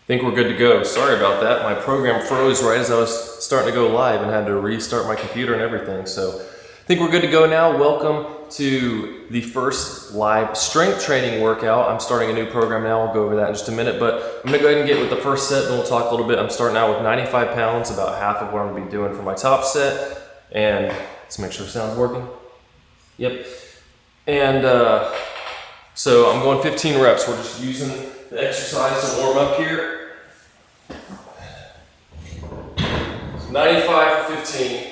Think we're good to go. Sorry about that. My program froze right as I was starting to go live and had to restart my computer and everything. So I think we're good to go now. Welcome to the first live strength training workout. I'm starting a new program now. I'll go over that in just a minute, but I'm gonna go ahead and get with the first set and we'll talk a little bit. I'm starting out with 95 pounds, about half of what I'm gonna be doing for my top set. And let's make sure sound's working. Yep. And so I'm going 15 reps. We're just using the exercise to warm up here. 95 for 15.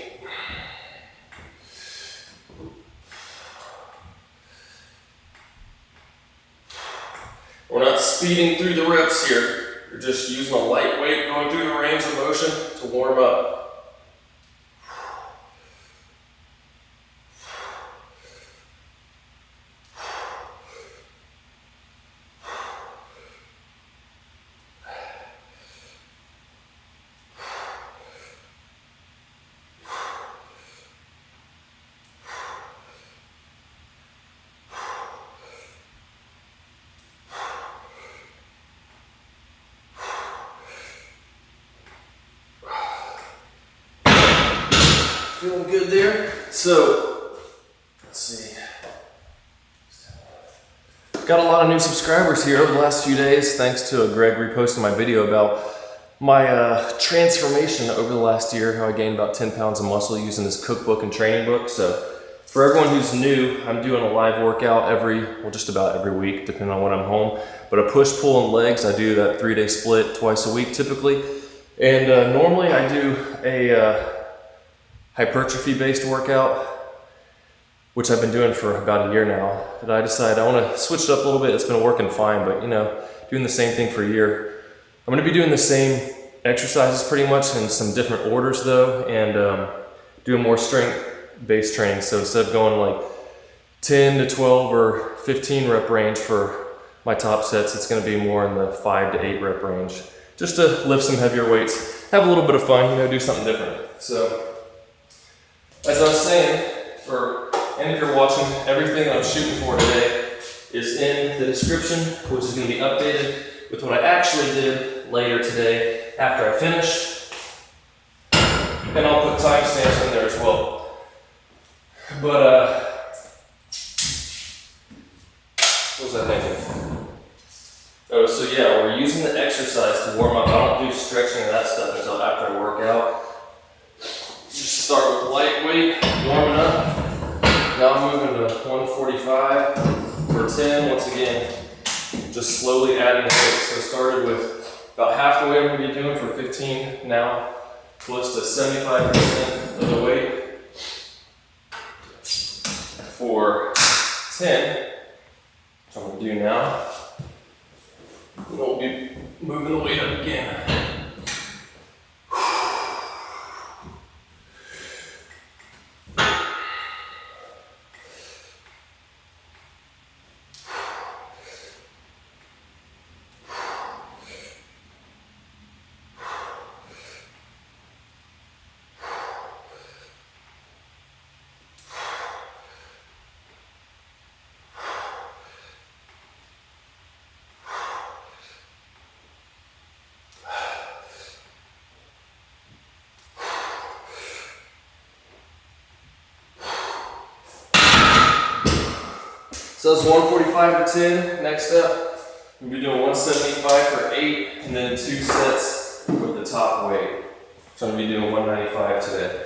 We're not speeding through the reps here. We're just using a light weight going through the range of motion to warm up. Feeling good there. So, let's see. Got a lot of new subscribers here over the last few days, thanks to Greg reposting my video about my transformation over the last year, how I gained about 10 pounds of muscle using this cookbook and training book. So, for everyone who's new, I'm doing a live workout just about every week, depending on when I'm home. But a push, pull, and legs, I do that 3-day split twice a week typically. And normally I do a hypertrophy-based workout, which I've been doing for about a year now. But I decided I want to switch it up a little bit. It's been working fine, but doing the same thing for a year. I'm going to be doing the same exercises pretty much in some different orders though, and doing more strength-based training. So instead of going like 10 to 12 or 15 rep range for my top sets, it's going to be more in the 5 to 8 rep range, just to lift some heavier weights, have a little bit of fun, do something different. So, as I was saying, and if you're watching, everything that I'm shooting for today is in the description, which is going to be updated with what I actually did later today after I finish. And I'll put timestamps in there as well. But, what was I thinking? Oh, so yeah, we're using the exercise to warm up. I don't do stretching or that stuff until after I work out. Just start with lightweight, warming up. Now I'm moving to 145 for 10. Once again, just slowly adding weight. So I started with about half the weight I'm going to be doing for 15. Now close to 75% of the weight for 10. Which I'm going to do now. And we'll be moving the weight up again. So that's 145 for 10. Next up, we'll be doing 175 for 8, and then 2 sets with the top weight. So I'm going to be doing 195 today.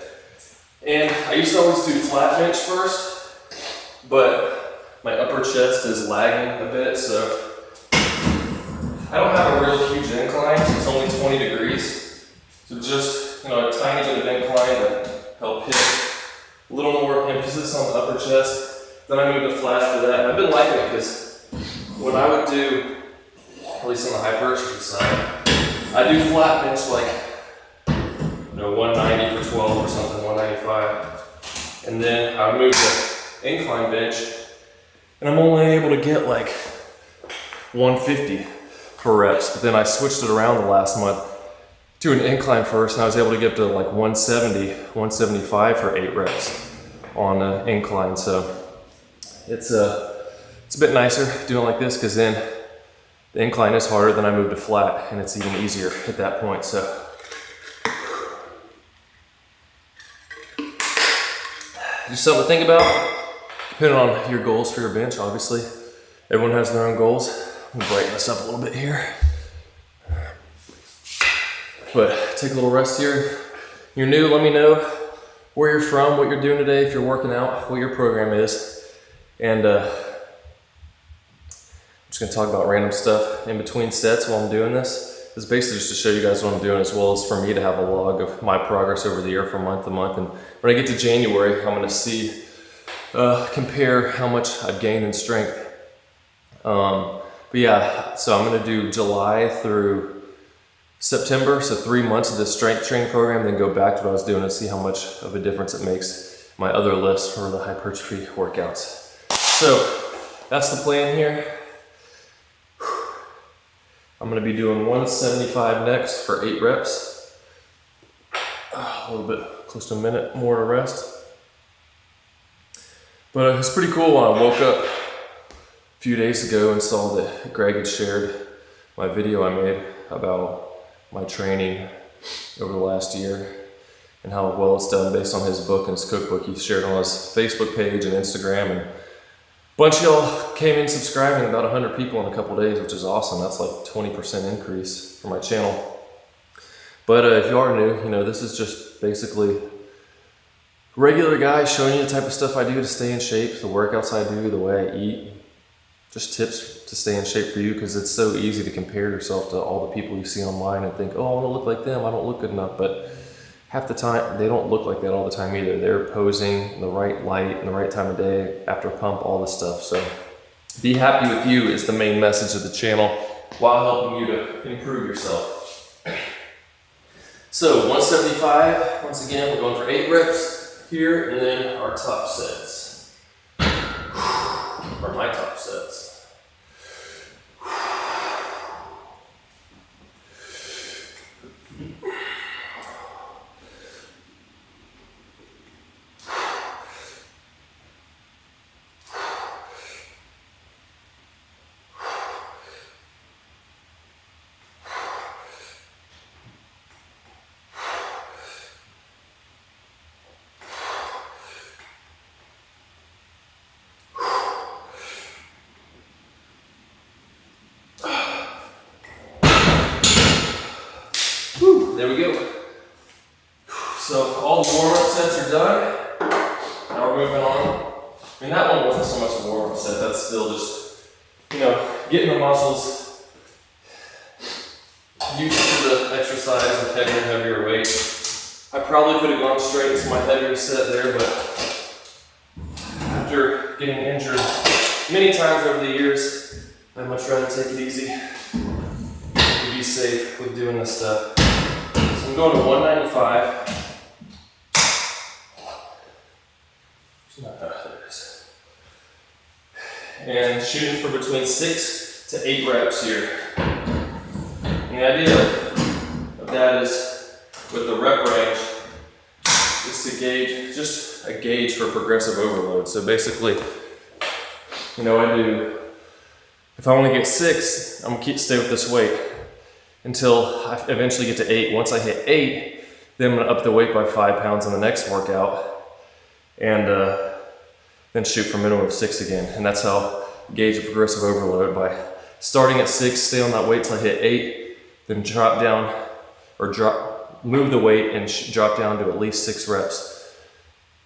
And I used to always do flat bench first, but my upper chest is lagging a bit, so I don't have a real huge incline. It's only 20 degrees. So just a tiny bit of incline to help hit a little more emphasis on the upper chest. Then I moved to flat for that. And I've been liking it because when I would do, at least on the hypertrophy side, I do flat bench like 190 for 12 or something, 195. And then I would move to incline bench, and I'm only able to get like 150 per reps. But then I switched it around the last month to an incline first, and I was able to get to like 170, 175 for 8 reps on an incline. So it's a bit nicer doing it like this, because then the incline is harder, then I move to flat, and it's even easier at that point. So just something to think about, depending on your goals for your bench. Obviously, everyone has their own goals. I'm gonna brighten this up a little bit here. But take a little rest here. You're new, let me know where you're from, what you're doing today, if you're working out, what your program is. And I'm just gonna talk about random stuff in between sets while I'm doing this. It's basically just to show you guys what I'm doing, as well as for me to have a log of my progress over the year from month to month. And when I get to January, I'm gonna see, compare how much I've gained in strength. But yeah, so I'm gonna do July through September, so 3 months of this strength training program, then go back to what I was doing and see how much of a difference it makes my other lifts for the hypertrophy workouts. So that's the plan here. I'm gonna be doing 175 next for 8 reps. A little bit, close to a minute more to rest. But it's pretty cool when I woke up a few days ago and saw that Greg had shared my video I made about my training over the last year and how well it's done based on his book and his cookbook. He shared on his Facebook page and Instagram, and a bunch of y'all came in subscribing, about 100 people in a couple days, which is awesome. That's like 20% increase for my channel. But if you are new, you know, this is just basically regular guy showing you the type of stuff I do to stay in shape, the workouts I do, the way I eat, just tips to stay in shape for you, because it's so easy to compare yourself to all the people you see online and think, oh, I want to look like them, I don't look good enough. But half the time, they don't look like that all the time either. They're posing in the right light, in the right time of day, after pump, all this stuff. So be happy with you is the main message of the channel, while helping you to improve yourself. So 175, once again, we're going for 8 reps here, and then our top sets, or my top sets. There we go. So all the warm-up sets are done. Now we're moving on. I mean, that one wasn't so much a warm-up set. That's still just, you know, getting the muscles used to the exercise and heavier and heavier weight. I probably could have gone straight into my heavier set there, but after getting injured many times over the years, I'd much rather take it easy and be safe with doing this stuff. I'm going to 195. There it is. And shooting for between 6 to 8 reps here. And the idea of that is, with the rep range, is to gauge, just a gauge for progressive overload. So basically, you know, I do, if I want to get 6, I'm going to stay with this weight until I eventually get to 8. Once I hit 8, then I'm gonna up the weight by 5 pounds in the next workout, and then shoot for a minimum of 6 again. And that's how I gauge a progressive overload, by starting at 6, stay on that weight till I hit 8, then drop down, or move the weight and drop down to at least 6 reps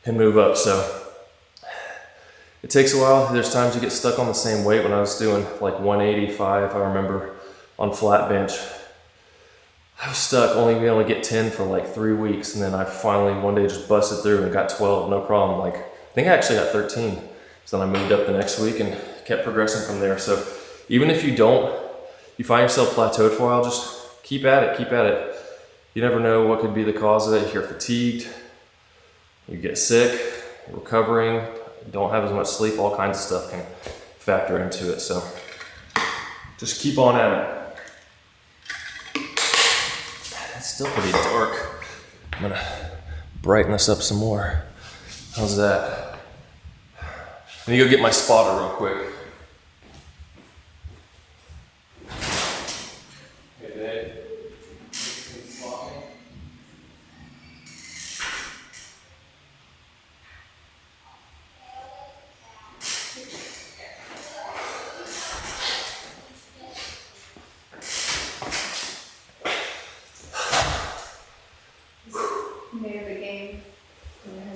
and move up. So it takes a while. There's times you get stuck on the same weight. When I was doing like 185, I remember, on flat bench, I was stuck only being able to get 10 for like 3 weeks, and then I finally one day just busted through and got 12, no problem. Like, I think I actually got 13. So then I moved up the next week and kept progressing from there. So even if you find yourself plateaued for a while, just keep at it, keep at it. You never know what could be the cause of it. If you're fatigued, you get sick, you're recovering, don't have as much sleep, all kinds of stuff can factor into it. So just keep on at it. It's still pretty dark. I'm gonna brighten this up some more. How's that? Let me go get my spotter real quick.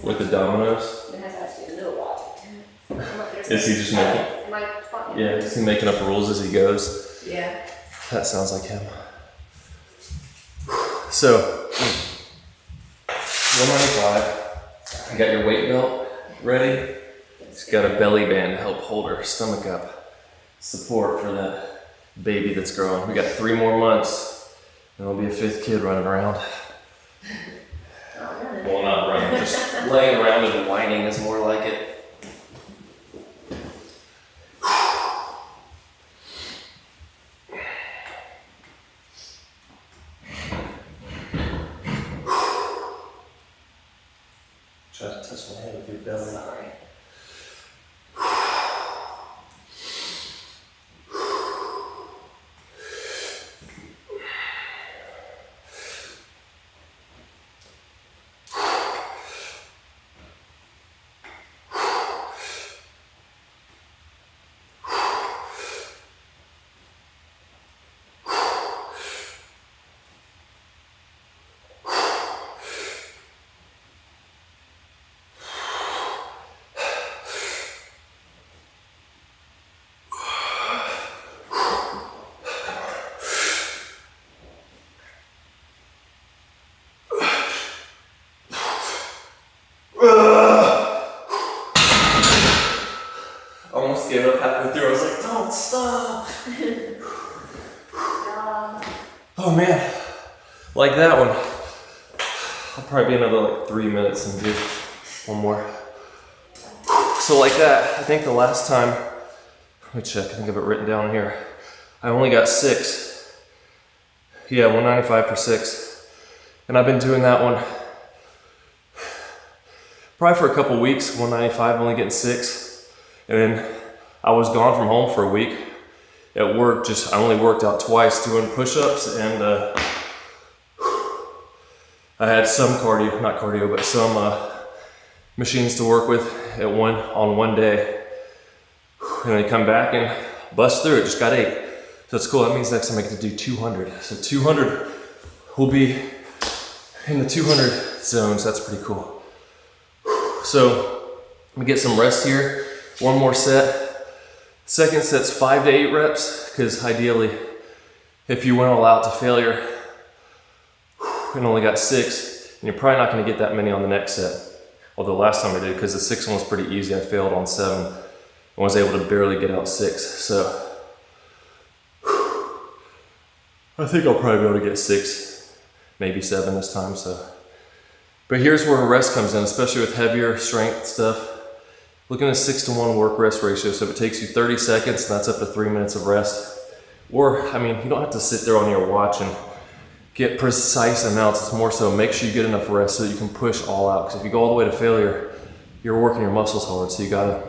With the dominoes? It has absolutely no logic. Is he just making? Yeah, is he making up rules as he goes? Yeah. That sounds like him. So, 195. You got your weight belt ready. She's got a belly band to help hold her stomach up. Support for that baby that's growing. We got 3 more months. And there'll be a 5th kid running around. Well, not running, just laying around and whining is more like it. Try to touch my head with your belly. Sorry. Almost gave up halfway through. I was like, don't stop. Oh man, like that one. I'll probably be another like 3 minutes and do one more. So like that, I think the last time, let me check, I think I have it written down here. I only got 6. Yeah, 195 for 6. And I've been doing that one probably for a couple weeks, 195, only getting 6. And then I was gone from home for a week. At work, I only worked out twice doing push-ups, and I had some cardio, not cardio, but some machines to work with on one day. And then come back and bust through it, just got 8. So it's cool, that means next time I get to do 200. So 200 will be in the 200 zones, that's pretty cool. So let me get some rest here, one more set. Second set's 5 to 8 reps, because ideally, if you went all out to failure and only got 6, and you're probably not going to get that many on the next set. Although last time I did, because the 6th one was pretty easy, I failed on 7 and was able to barely get out 6. So I think I'll probably be able to get 6, maybe 7 this time. So, but here's where rest comes in, especially with heavier strength stuff. Looking at a 6-to-1 work-rest ratio, so if it takes you 30 seconds, that's up to 3 minutes of rest. Or, I mean, you don't have to sit there on your watch and get precise amounts. It's more so make sure you get enough rest so that you can push all out. Because if you go all the way to failure, you're working your muscles hard, so you gotta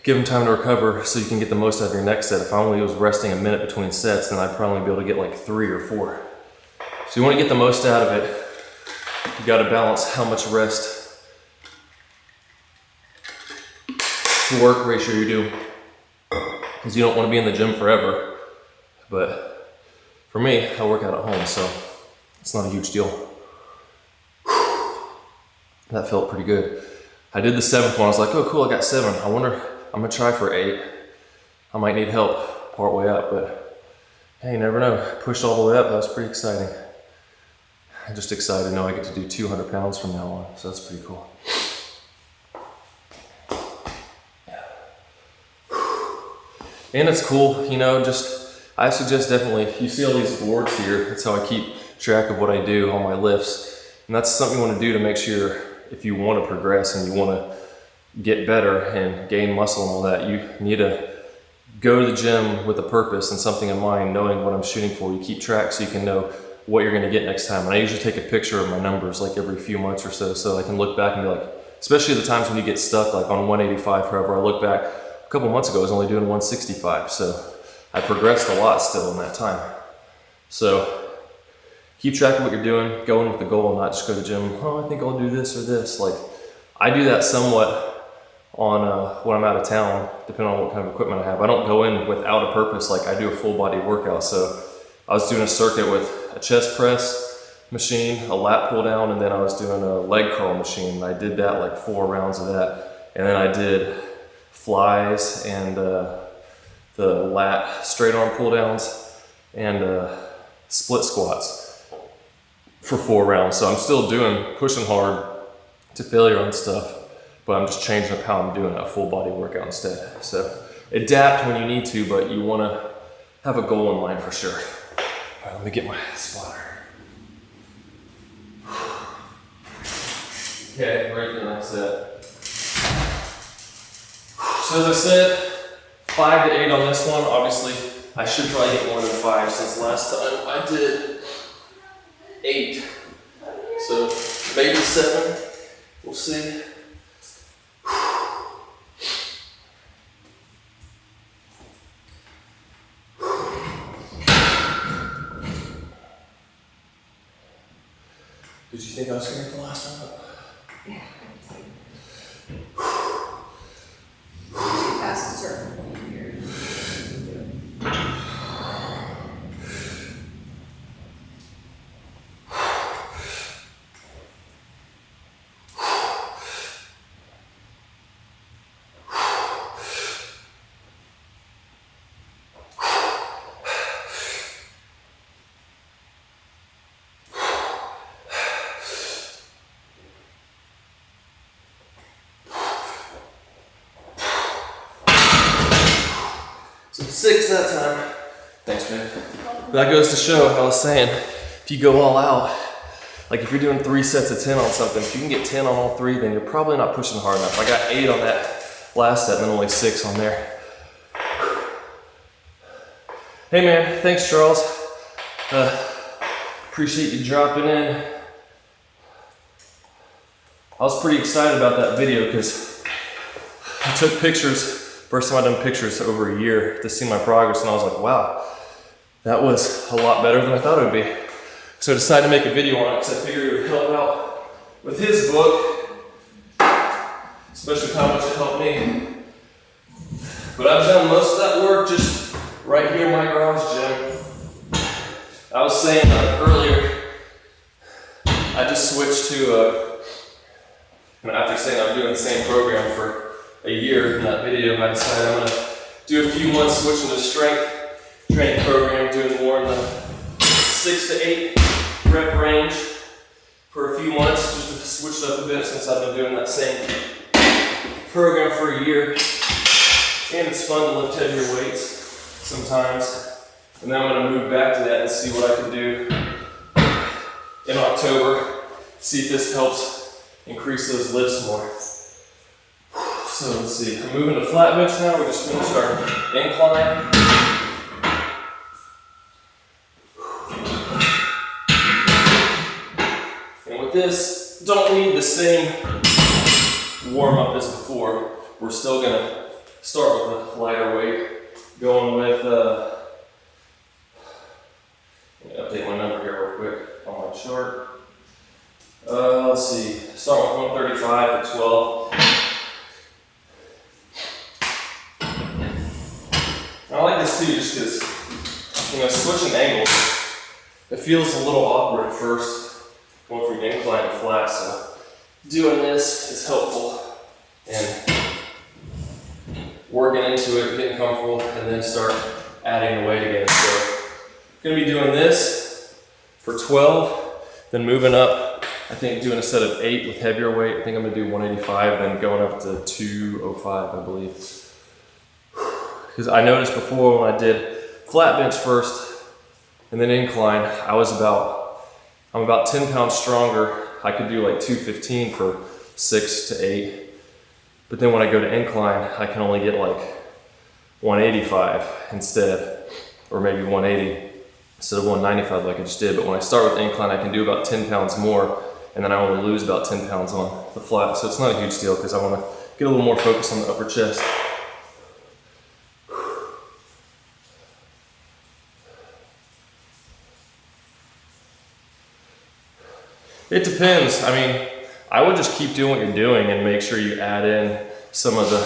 give them time to recover so you can get the most out of your next set. If I only was resting a minute between sets, then I'd probably be able to get like 3 or 4. So you wanna get the most out of it. You gotta balance how much rest to work ratio you do, because you don't want to be in the gym forever. But for me, I work out at home, so it's not a huge deal. That felt pretty good. I did the 7th one. I was like, oh cool, I got 7. I wonder, I'm gonna try for 8. I might need help part way up, but hey, you never know. Pushed all the way up. That was pretty exciting. I'm just excited to know I get to do 200 pounds from now on, so that's pretty cool. And it's cool, you know, I suggest definitely, you see all these boards here, that's how I keep track of what I do on my lifts. And that's something you want to do to make sure if you want to progress and you want to get better and gain muscle and all that, you need to go to the gym with a purpose and something in mind, knowing what I'm shooting for. You keep track so you can know what you're going to get next time. And I usually take a picture of my numbers like every few months or so I can look back and be like, especially the times when you get stuck like on 185 forever, I look back, a couple months ago I was only doing 165, so I progressed a lot still in that time. So keep track of what you're doing, go in with the goal and not just go to the gym, oh I think I'll do this or this. Like I do that somewhat on when I'm out of town, depending on what kind of equipment I have. I don't go in without a purpose, like I do a full body workout. So I was doing a circuit with a chest press, machine, a lat pull down, and then I was doing a leg curl machine. I did that like 4 rounds of that. And then I did flies and the lat straight arm pull downs and split squats for 4 rounds. So I'm still pushing hard to failure on stuff, but I'm just changing up how I'm doing a full body workout instead. So adapt when you need to, but you want to have a goal in mind for sure. All right, let me get my spotter. Okay, ready for the next set. So as I said, 5 to 8 on this one. Obviously, I should probably get more than 5 since last time I did 8. So maybe 7, we'll see. Did you think I was scared the last time? Yeah. Too fast to turn. So 6 that time. Thanks, man. That goes to show, how I was saying, if you go all out, like if you're doing 3 sets of 10 on something, if you can get 10 on all 3, then you're probably not pushing hard enough. I got 8 on that last set and then only 6 on there. Hey man, thanks Charles. Appreciate you dropping in. I was pretty excited about that video because I took pictures. First time I've done pictures over a year to see my progress, and I was like, wow, that was a lot better than I thought it would be. So I decided to make a video on it because I figured it would help out with his book, especially how much it helped me. But I've done most of that work just right here in my garage gym. I was saying earlier, I just switched to, after saying I'm doing the same program for a year in that video, I decided I'm going to do a few months switching to strength training program, doing more in the 6 to 8 rep range for a few months, just to switch it up a bit since I've been doing that same program for a year. And it's fun to lift heavier weights sometimes. And then I'm going to move back to that and see what I can do in October, see if this helps increase those lifts more. So let's see, I'm moving to flat bench now. We just finished our incline. And with this, don't need the same warm up as before. We're still gonna start with a lighter weight, going with, let me update my number here real quick on my chart. Let's see, start with 135 for 12. I like this too just because, switching angles, it feels a little awkward at first, going from incline to flat, so doing this is helpful and working into it, getting comfortable, and then start adding the weight again. So I'm going to be doing this for 12, then moving up, I think doing a set of 8 with heavier weight. I think I'm going to do 185, then going up to 205, I believe. Because I noticed before when I did flat bench first and then incline, I'm about 10 pounds stronger. I could do like 215 for 6 to 8. But then when I go to incline, I can only get like 185 instead, or maybe 180 instead of 195 like I just did. But when I start with incline, I can do about 10 pounds more, and then I only lose about 10 pounds on the flat. So it's not a huge deal because I want to get a little more focus on the upper chest. It depends. I mean, I would just keep doing what you're doing and make sure you add in some of the,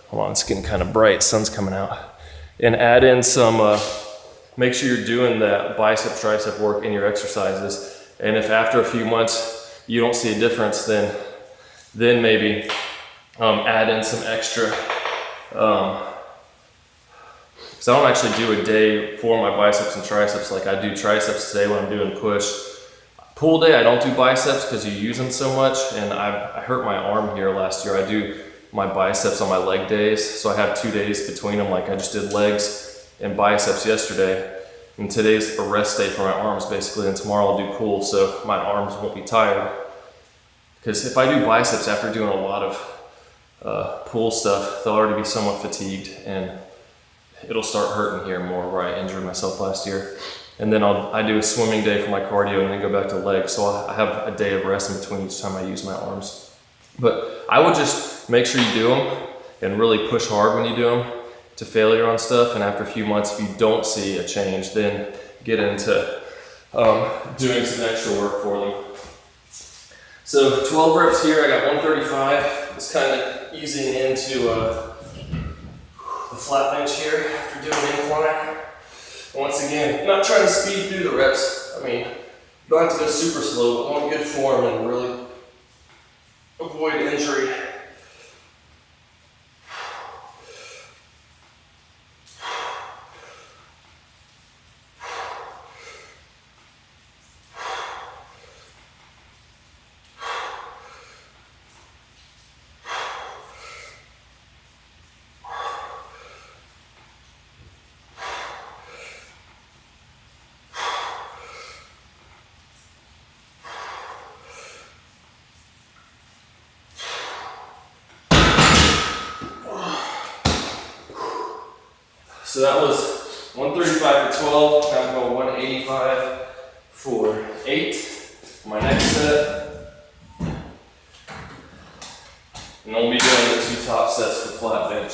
hold on, it's getting kind of bright, sun's coming out. And add in some, make sure you're doing that bicep, tricep work in your exercises. And if after a few months you don't see a difference, then maybe add in some extra. Because I don't actually do a day for my biceps and triceps. Like I do triceps today when I'm doing push. Pull day, I don't do biceps because you use them so much, and I hurt my arm here last year. I do my biceps on my leg days, so I have 2 days between them. Like I just did legs and biceps yesterday, and today's a rest day for my arms basically, and tomorrow I'll do pull, so my arms won't be tired. Because if I do biceps after doing a lot of pull stuff, they'll already be somewhat fatigued, and it'll start hurting here more where I injured myself last year. And then I do a swimming day for my cardio and then go back to legs. So I have a day of rest in between each time I use my arms. But I would just make sure you do them and really push hard when you do them to failure on stuff. And after a few months, if you don't see a change, then get into doing some extra work for them. So 12 reps here, I got 135. It's kind of easing into the flat bench here after doing incline. Once again, not trying to speed through the reps. I mean, you don't have to go super slow, but want good form and really avoid injury. So that was 135 for 12, now I'm going 185 for 8. My next set. And I'll be doing the 2 top sets for flat bench.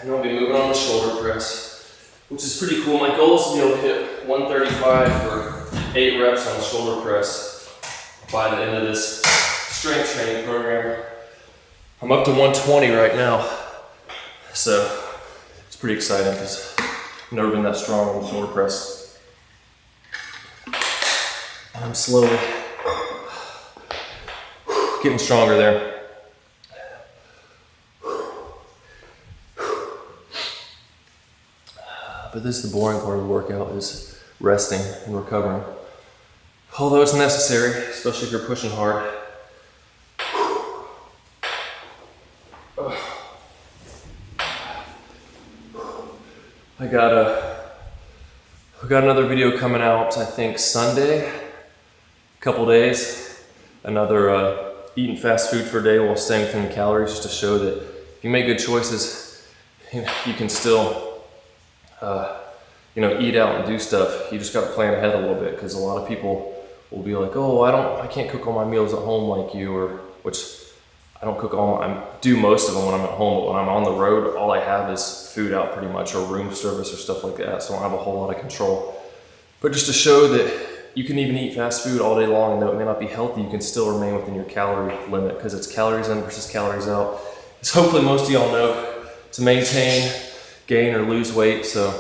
And I'll be moving on the shoulder press, which is pretty cool. My goal is to be able to hit 135 for 8 reps on the shoulder press by the end of this strength training program. I'm up to 120 right now. So it's pretty exciting because I've never been that strong on the shoulder press. And I'm slowly getting stronger there. But this is the boring part of the workout, is resting and recovering. Although it's necessary, especially if you're pushing hard. I got another video coming out, I think Sunday, a couple days. Another eating fast food for a day while staying within the calories, just to show that if you make good choices, you can still, eat out and do stuff. You just got to plan ahead a little bit, because a lot of people will be like, "Oh, I can't cook all my meals at home like you," which I don't cook I do most of them when I'm at home, but when I'm on the road, all I have is food out pretty much, or room service or stuff like that, so I don't have a whole lot of control. But just to show that you can even eat fast food all day long, and though it may not be healthy, you can still remain within your calorie limit, because it's calories in versus calories out. As hopefully most of y'all know, to maintain, gain, or lose weight, so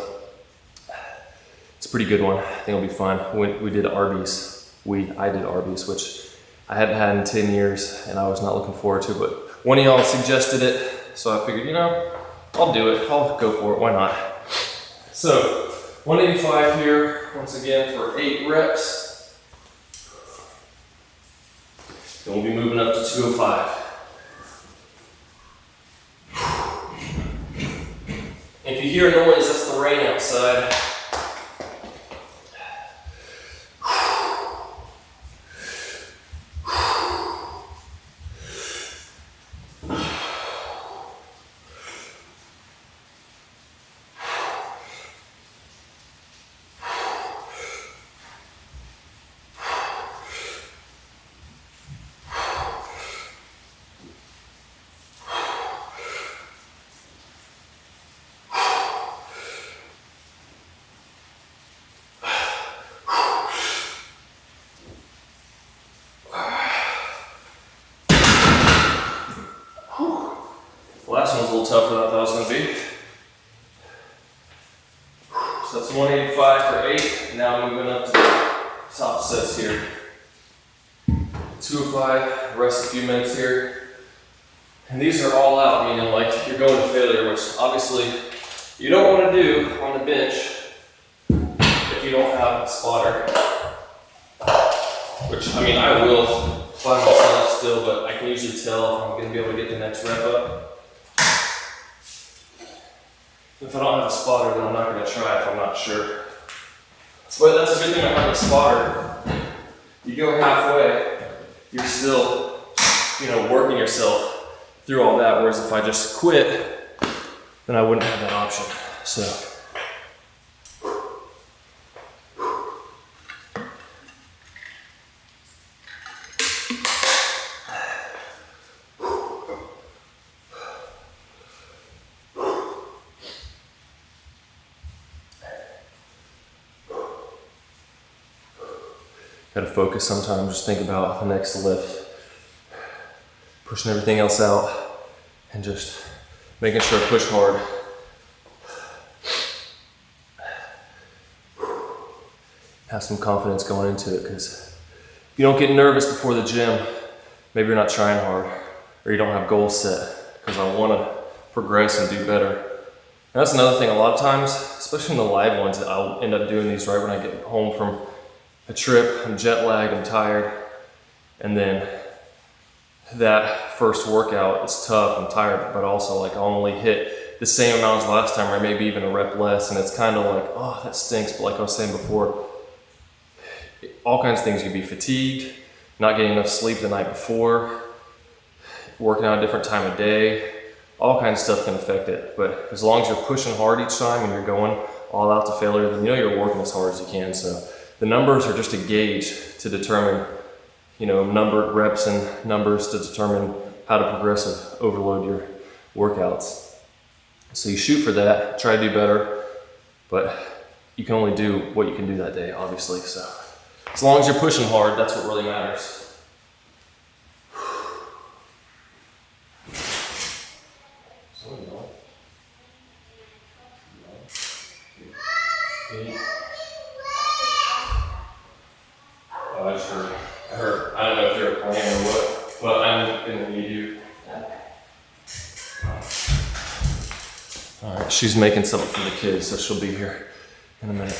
it's a pretty good one. I think it'll be fun. We did Arby's. I did Arby's, which I hadn't had in 10 years, and I was not looking forward to it, but one of y'all suggested it, so I figured, I'll do it. I'll go for it. Why not? So, 185 here, once again, for 8 reps. Then we'll be moving up to 205. If you hear a noise, that's the rain outside. Last one's a little tougher than I thought it was going to be. So that's 185 for 8. Now moving up to top sets here. 2 of 5, rest a few minutes here. And these are all out, meaning like you're going to failure, which obviously you don't want to do on the bench if you don't have a spotter. Which, I mean, I will by myself still, but I can usually tell if I'm going to be able to get the next rep up. If I don't have a spotter, then I'm not going to try if I'm not sure. But that's a good thing about having a spotter. You go halfway, you're still, working yourself through all that, whereas if I just quit, then I wouldn't have that option. So. Got to focus sometimes, just think about the next lift, pushing everything else out, and just making sure I push hard. Have some confidence going into it, because if you don't get nervous before the gym, maybe you're not trying hard, or you don't have goals set, because I want to progress and do better. And that's another thing, a lot of times, especially in the live ones, that I'll end up doing these right when I get home from a trip, I'm jet lagged, I'm tired, and then that first workout is tough, I'm tired, but also like I only hit the same amount as last time, or maybe even a rep less, and it's kind of like, oh, that stinks. But like I was saying before, all kinds of things. You could be fatigued, not getting enough sleep the night before, working out a different time of day, all kinds of stuff can affect it. But as long as you're pushing hard each time and you're going all out to failure, then you're working as hard as you can. So the numbers are just a gauge to determine, number reps and numbers to determine how to progressive overload your workouts. So you shoot for that, try to do better, but you can only do what you can do that day, obviously. So as long as you're pushing hard, that's what really matters. I don't know if they're playing or what, but I'm gonna need you. All right, she's making something for the kids, so she'll be here in a minute.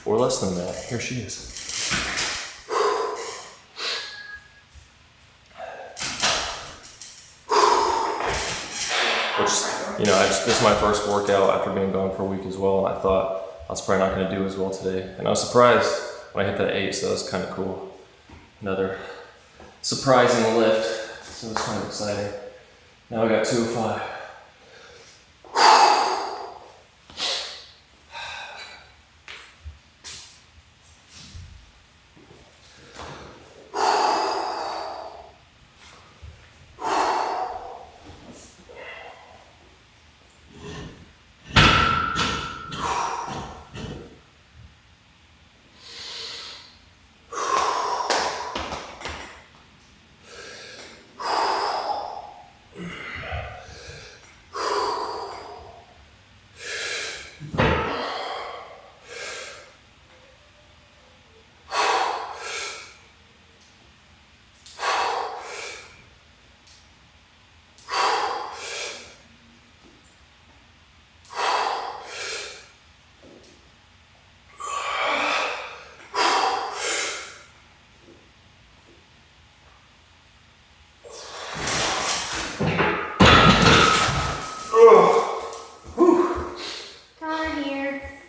Or less than that. Here she is. Which, this is my first workout after being gone for a week as well, and I thought I was probably not gonna do as well today. And I was surprised when I hit that 8, so that was kind of cool. Another surprising lift, so it's kind of exciting. Now I got 2 of 5.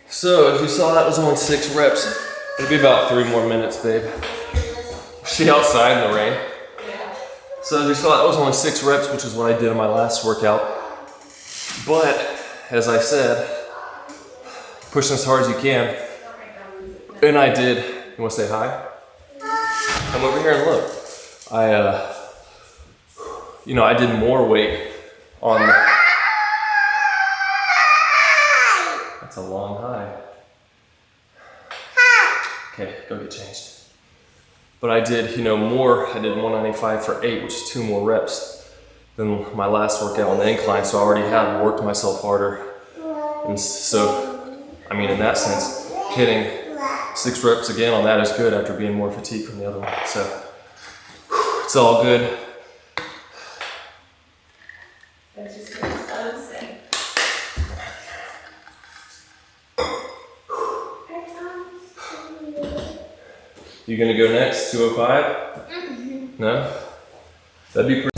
So as you saw, that was only 6 reps. It'll be about 3 more minutes, babe. She outside in the rain. So as you saw, that was only 6 reps, which is what I did in my last workout. But as I said, pushing as hard as you can. And I did. You want to say hi? Come over here and look. I did more weight on the... That's a long high. Okay, go get changed. But I did, more. I did 195 for 8, which is 2 more reps than my last workout on the incline. So I already have worked myself harder. And so, in that sense, hitting 6 reps again on that is good after being more fatigued from the other one. So it's all good. That's just what I was saying. You gonna go next? 205? No? That'd be pretty.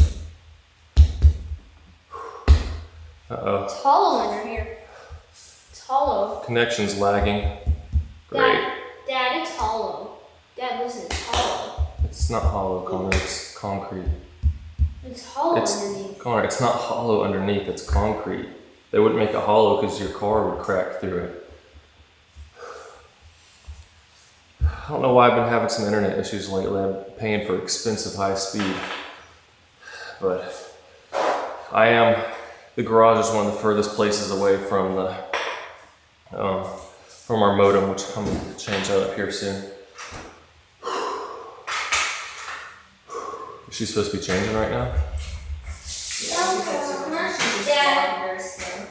Uh-oh. It's hollow under here. It's hollow. Connection's lagging. Great. Dad, it's hollow. Dad, listen, it's hollow. It's not hollow, Connor. It's concrete. It's hollow underneath. Connor, it's not hollow underneath. It's concrete. They wouldn't make it hollow because your car would crack through it. I don't know why I've been having some internet issues lately. I'm paying for expensive high speed. But I am, the garage is one of the furthest places away from the, from our modem, which I'm gonna change that up here soon. Is she supposed to be changing right now? Dad,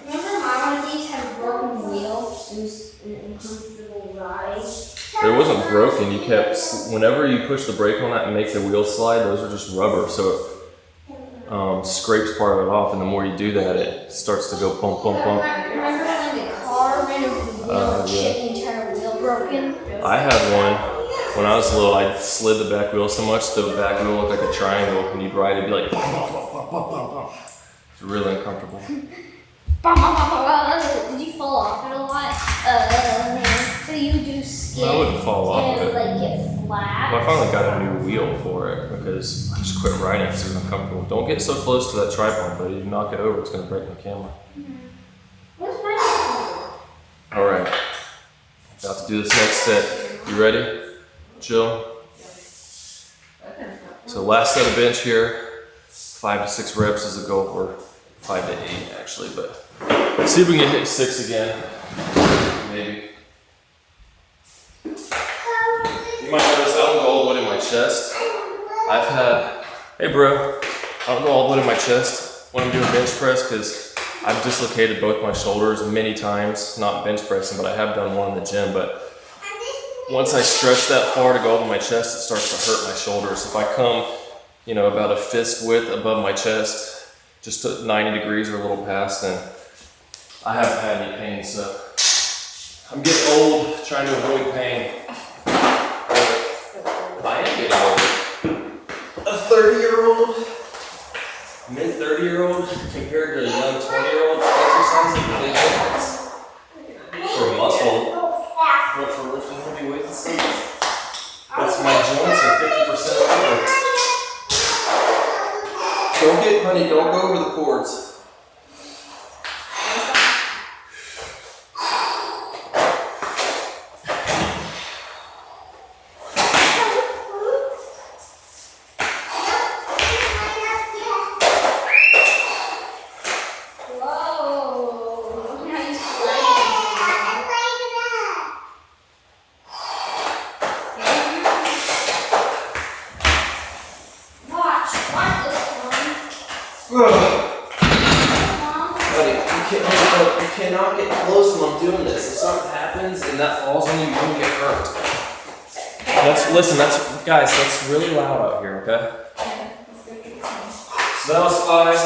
remember my one of these had a broken wheel? It was an uncomfortable ride. It wasn't broken. You kept, whenever you push the brake on that and make the wheel slide, those are just rubber, so it scrapes part of it off, and the more you do that, it starts to go bump, bump, bump. Remember when the car ran over the wheel and shit, the entire wheel broken? I had one when I was little. I slid the back wheel so much, the back wheel looked like a triangle, and you'd ride it, it'd be like, bump, bump, bump, bump, bump, bump. It's really uncomfortable. Did you fall off it a lot? So you do skid I wouldn't fall off and of it. like get flat? Well, I finally got a new wheel for it because I just quit riding because it was uncomfortable. Don't get so close to that tripod, buddy. You knock it over, it's gonna break my camera. Where's my All right, about to do this next set. You ready? Chill. So last set of bench here, 5 to 6 reps is the goal, or 5 to 8 actually, but see if we can hit 6 again, maybe. You might notice I don't go all the way to my chest. I've had, hey bro, I don't go all the way to my chest when I'm doing bench press because I've dislocated both my shoulders many times, not bench pressing, but I have done one in the gym, but once I stretch that far to go over my chest, it starts to hurt my shoulders. If I come, you know, about a fist width above my chest, just to 90 degrees or a little past, then I haven't had any pain. So I'm getting old, trying to avoid pain. I am getting old. A 30-year-old, mid 30-year-old compared to a young 20-year-old exercising is a big difference. For muscle. But for lifting heavy weights and stuff, that's my joints are 50% over. Honey, don't go over the cords. You cannot get close when I'm doing this. If something happens and that falls on you, you're gonna get hurt. Guys, that's really loud out here, okay? So that was 5.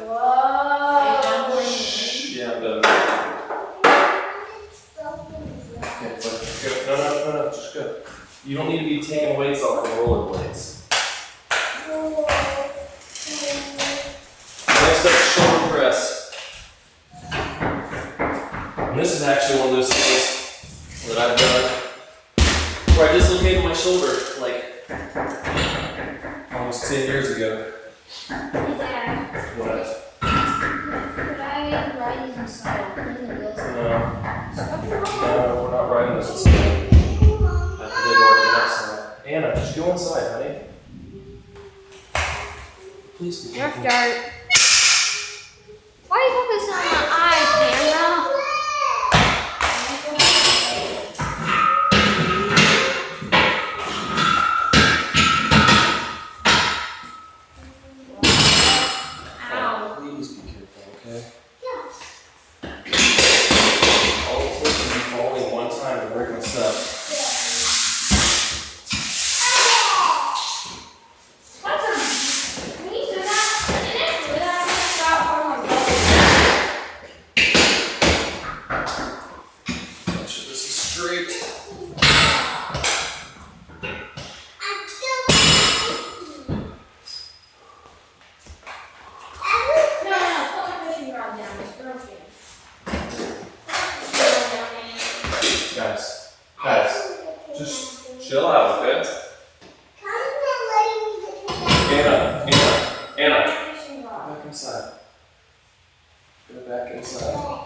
Whoa. Yeah, I'm done. Okay, but go. No, just go. You don't need to be taking weights off the rollerblades. Next up, shoulder press. And this is actually one of those things that I've done where I dislocated my shoulder like almost 10 years ago. Yeah. What? Could I ride these inside? Clean the wheels? No, we're not riding this inside. I have to go right outside. Anna, just go inside, honey. Please be Nerf careful. dart. Why are you focusing on my eye, camera? Ow. Please be careful, okay? All it takes is you falling one time to break my stuff. back inside.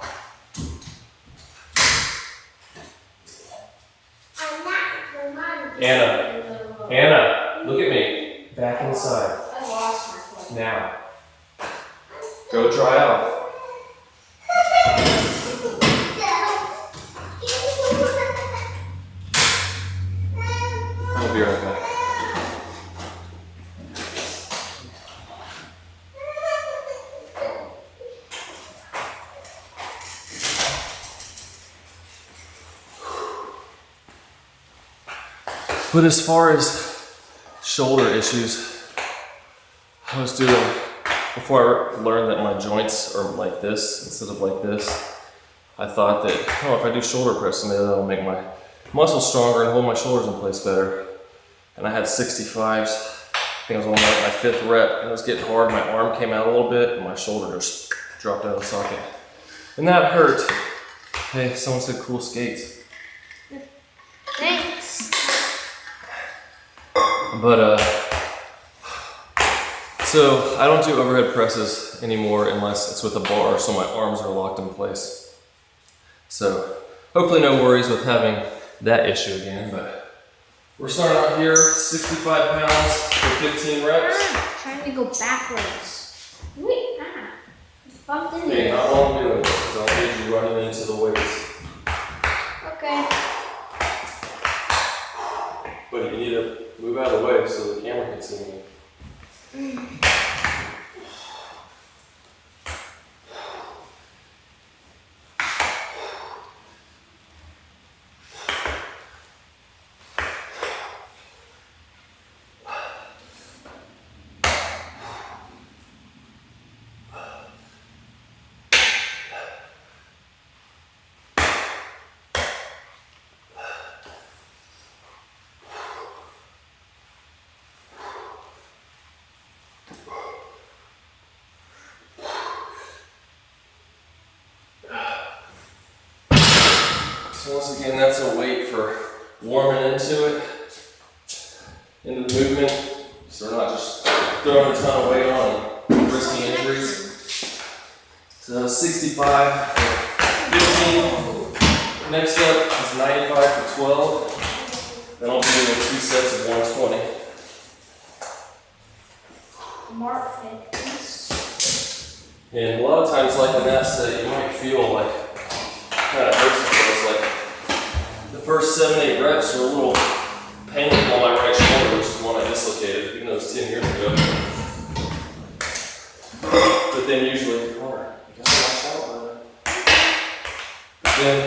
Anna, look at me. Back inside. I lost my phone. Now. Go dry off. I'll be right back. But as far as shoulder issues, I was doing, before I learned that my joints are like this instead of like this, I thought that, oh, if I do shoulder press, maybe that'll make my muscles stronger and hold my shoulders in place better. And I had 65s. I think I was on like my 5th rep, and it was getting hard. My arm came out a little bit, and my shoulder just dropped out of the socket. And that hurt. Hey, someone said cool skates. Thanks. But, so I don't do overhead presses anymore unless it's with a bar, so my arms are locked in place. So hopefully no worries with having that issue again, but we're starting out here, 65 pounds for 15 reps. Trying to go backwards. Wait, bumped into Okay, it. not while I'm doing this, because I'll need you running into the weights. Okay. But you need to move out of the way so the camera can see me. So once again, that's a weight for warming into it, into the movement, so we're not just throwing a ton of weight on and risking injuries. So 65 for 15. Next up is 95 for 12. Then I'll be doing 2 sets of 120. Mark Fitness. And a lot of times, like in that set, you might feel like kind of hurts because like the first 7-8 reps are a little painful on my right shoulder, which is one I dislocated, even though it was 10 years ago. But then usually, you gotta watch out. But then,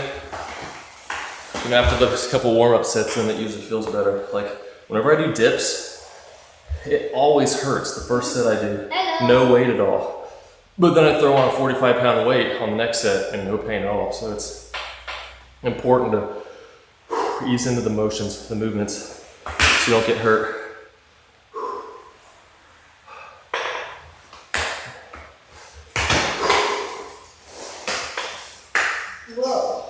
after those couple warm-up sets, then it usually feels better. Like whenever I do dips, it always hurts the first set I do. No weight at all. But then I throw on a 45-pound weight on the next set and no pain at all. So it's important to ease into the motions, the movements, so you don't get hurt. Whoa.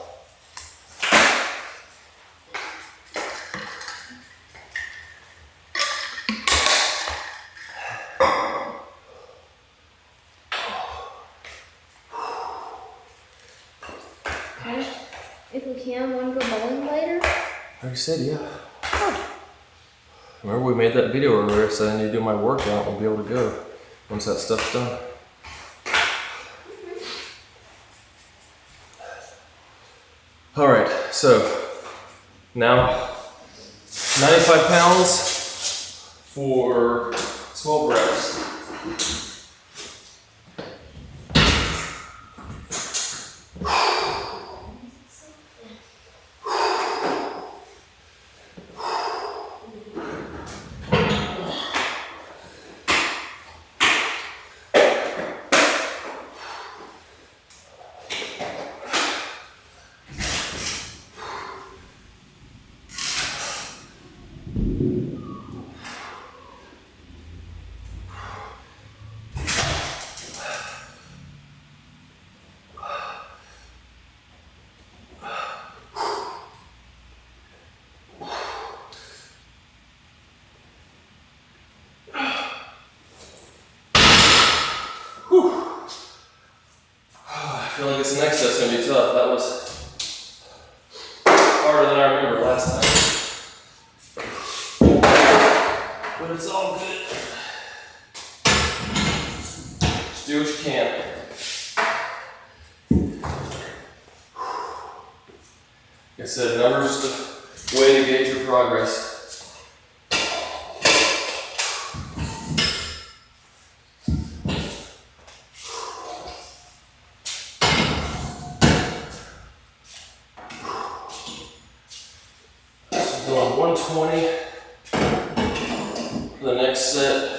If we can, want to go bowling later? I already said, yeah. Remember we made that video earlier, so I need to do my workout and we'll be able to go once that stuff's done. All right, so now 95 pounds for 12 reps. feel like this next set's gonna be tough. That was harder than I remember last time. But it's all good. Just do what you can. Like I said, numbers just a way to gauge your progress. So doing 120 for the next set.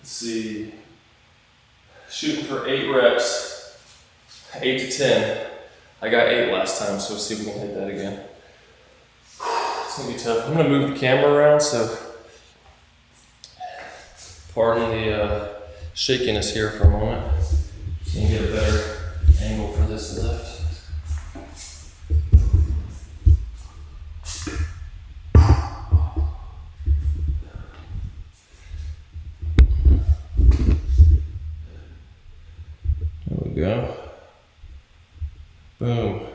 See, shooting for 8 reps, 8 to 10. I got 8 last time, so let's see if we can hit that again. It's gonna be tough. I'm gonna move the camera around, so pardon the shakiness here for a moment. You can get a better angle for this lift. Go. Boom.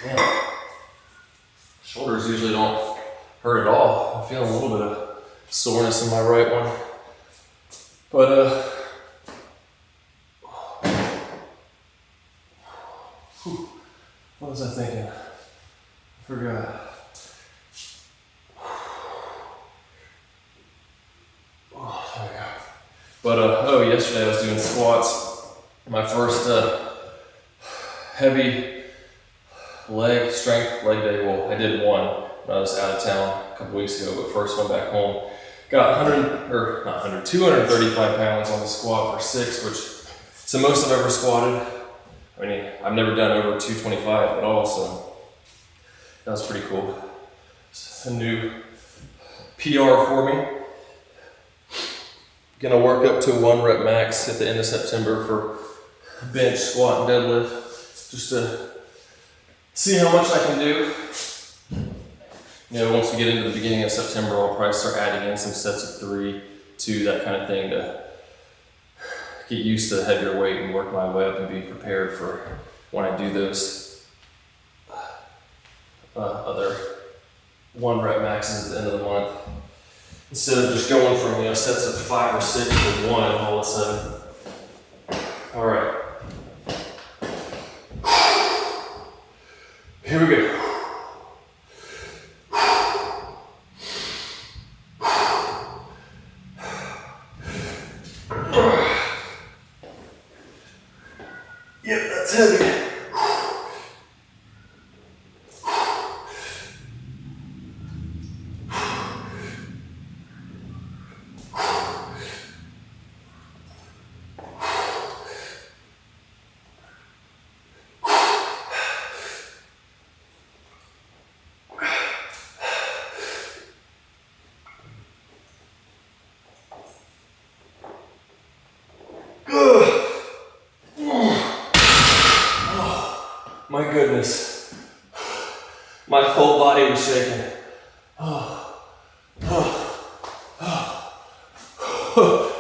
Man, shoulders usually don't hurt at all. I'm feeling a little bit of soreness in my right one. But what was I thinking? I forgot. Oh, there we go. But yesterday I was doing squats. My first heavy leg strength leg day. Well, I did one when I was out of town a couple weeks ago, but first one back home. Got 235 pounds on the squat for 6, which it's the most I've ever squatted. I mean, I've never done over 225 at all, so that was pretty cool. It's a new PR for me. Gonna work up to 1 rep max at the end of September for bench, squat, and deadlift, just to see how much I can do. You know, once we get into the beginning of September, I'll probably start adding in some sets of 3, 2, that kind of thing to get used to heavier weight and work my way up and be prepared for when I do those other 1 rep maxes at the end of the month. Instead of just going from, you know, sets of 5 or 6 to 1 all of a sudden. All right. Here we go. Yep, that's heavy. My goodness, my whole body was shaking.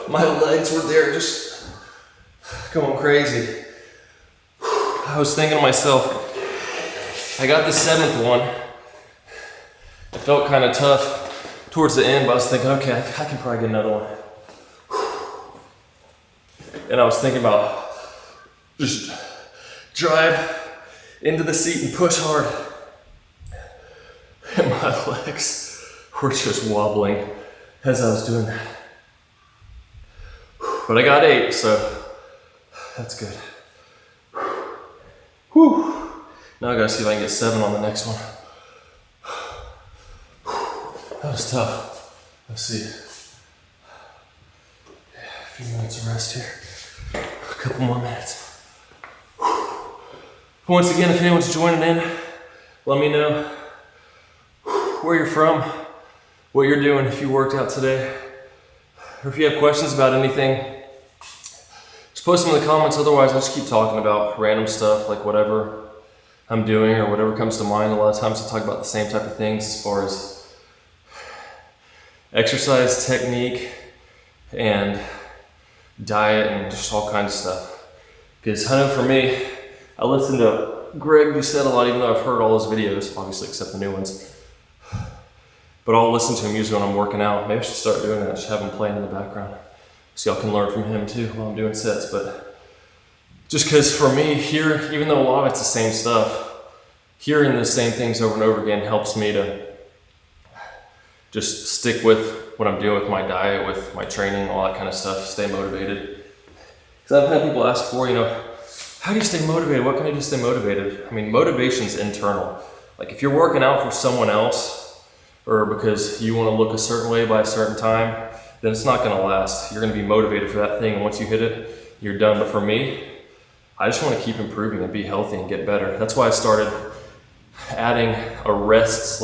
My legs were there just going crazy. I was thinking to myself, I got the 7th one. It felt kind of tough towards the end, but I was thinking, okay, I can probably get another one. And I was thinking about just drive into the seat and push hard. And my legs were just wobbling as I was doing that. But I got 8, so that's good. Whew. Now I gotta see if I can get 7 on the next one. That was tough. Let's see. A few minutes of rest here. A couple more minutes. Once again, if anyone's joining in, let me know where you're from, what you're doing, if you worked out today, or if you have questions about anything, just post them in the comments. Otherwise, I just keep talking about random stuff, like whatever I'm doing or whatever comes to mind. A lot of times I talk about the same type of things as far as exercise technique and diet and just all kinds of stuff. Because I know for me, I listen to Greg Doucette a lot, even though I've heard all his videos, obviously except the new ones. But I'll listen to him usually when I'm working out. Maybe I should start doing that, just have him playing in the background. So y'all can learn from him too while I'm doing sets. But just because for me, here, even though a lot of it's the same stuff, hearing the same things over and over again helps me to just stick with what I'm doing with my diet, with my training, all that kind of stuff, stay motivated. Because I've had people ask before, how do you stay motivated? What can I do to stay motivated? I mean, motivation's internal. Like if you're working out for someone else, or because you want to look a certain way by a certain time, then it's not going to last. You're going to be motivated for that thing, and once you hit it, you're done. But for me, I just want to keep improving and be healthy and get better. That's why I started adding a rest /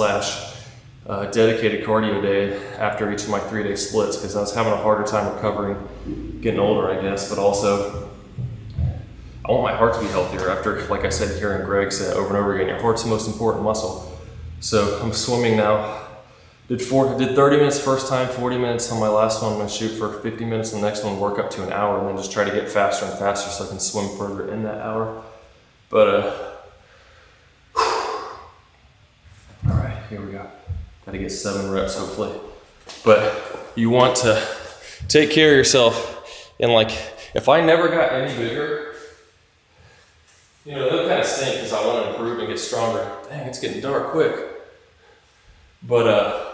dedicated cardio day after each of my 3-day splits, because I was having a harder time recovering, getting older, I guess, but also I want my heart to be healthier after, like I said, hearing Greg say it over and over again, your heart's the most important muscle. So I'm swimming now. Did 30 minutes first time, 40 minutes on my last one. I'm gonna shoot for 50 minutes on the next one, work up to an hour, and then just try to get faster and faster so I can swim further in that hour. But, all right, here we go. Gotta get 7 reps, hopefully. But you want to take care of yourself. And like, if I never got any bigger, they'll kind of stink because I want to improve and get stronger. Dang, it's getting dark quick. But,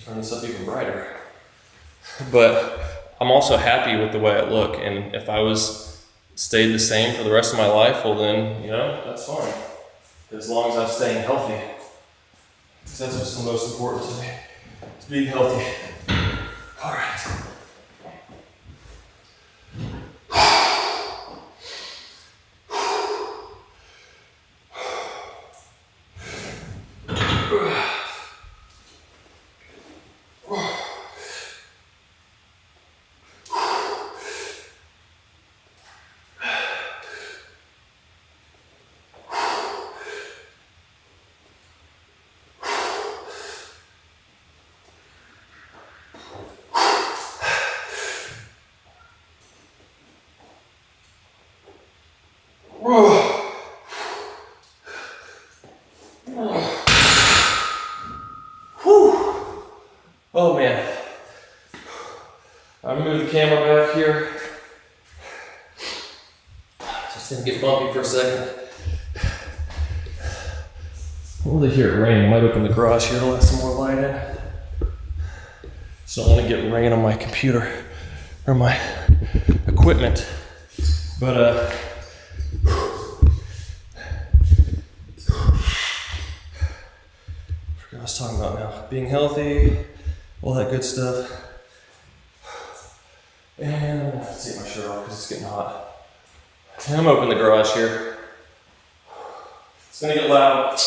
turn this up even brighter. But I'm also happy with the way I look. And if I stayed the same for the rest of my life, well then, that's fine. As long as I'm staying healthy. Because that's what's the most important to me, is being healthy. All right. Oh man, I'm gonna move the camera back here. Just gonna get bumpy for a second. We'll really hear it rain. Might open the garage here to let some more light in. Just don't want to get rain on my computer or my equipment. But I was talking about now, being healthy, all that good stuff. And I'm gonna have to take my shirt off because it's getting hot. And I'm opening the garage here. It's gonna get loud.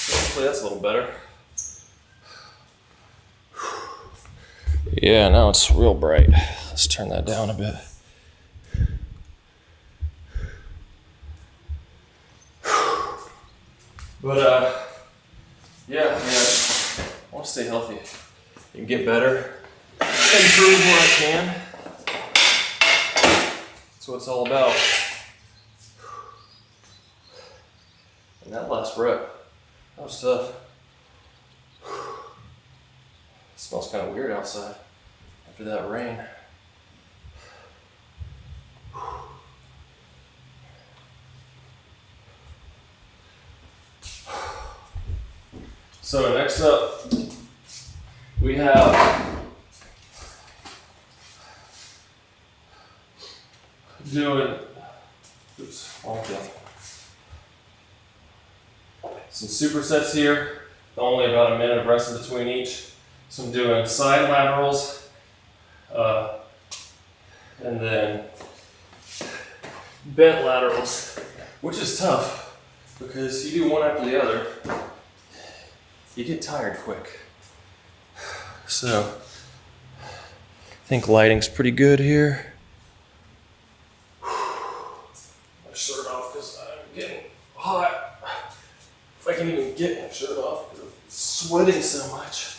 Hopefully that's a little better. Yeah, now it's real bright. Let's turn that down a bit. But yeah, I want to stay healthy and get better, improve where I can. That's what it's all about. And that last rep, that was tough. It smells kind of weird outside after that rain. So next up, we have some supersets here, only about a minute of rest in between each. So I'm doing side laterals, and then bent laterals, which is tough because you do one after the other, you get tired quick. So I think lighting's pretty good here. My shirt off because I'm getting hot. If I can even get my shirt off because I'm sweating so much.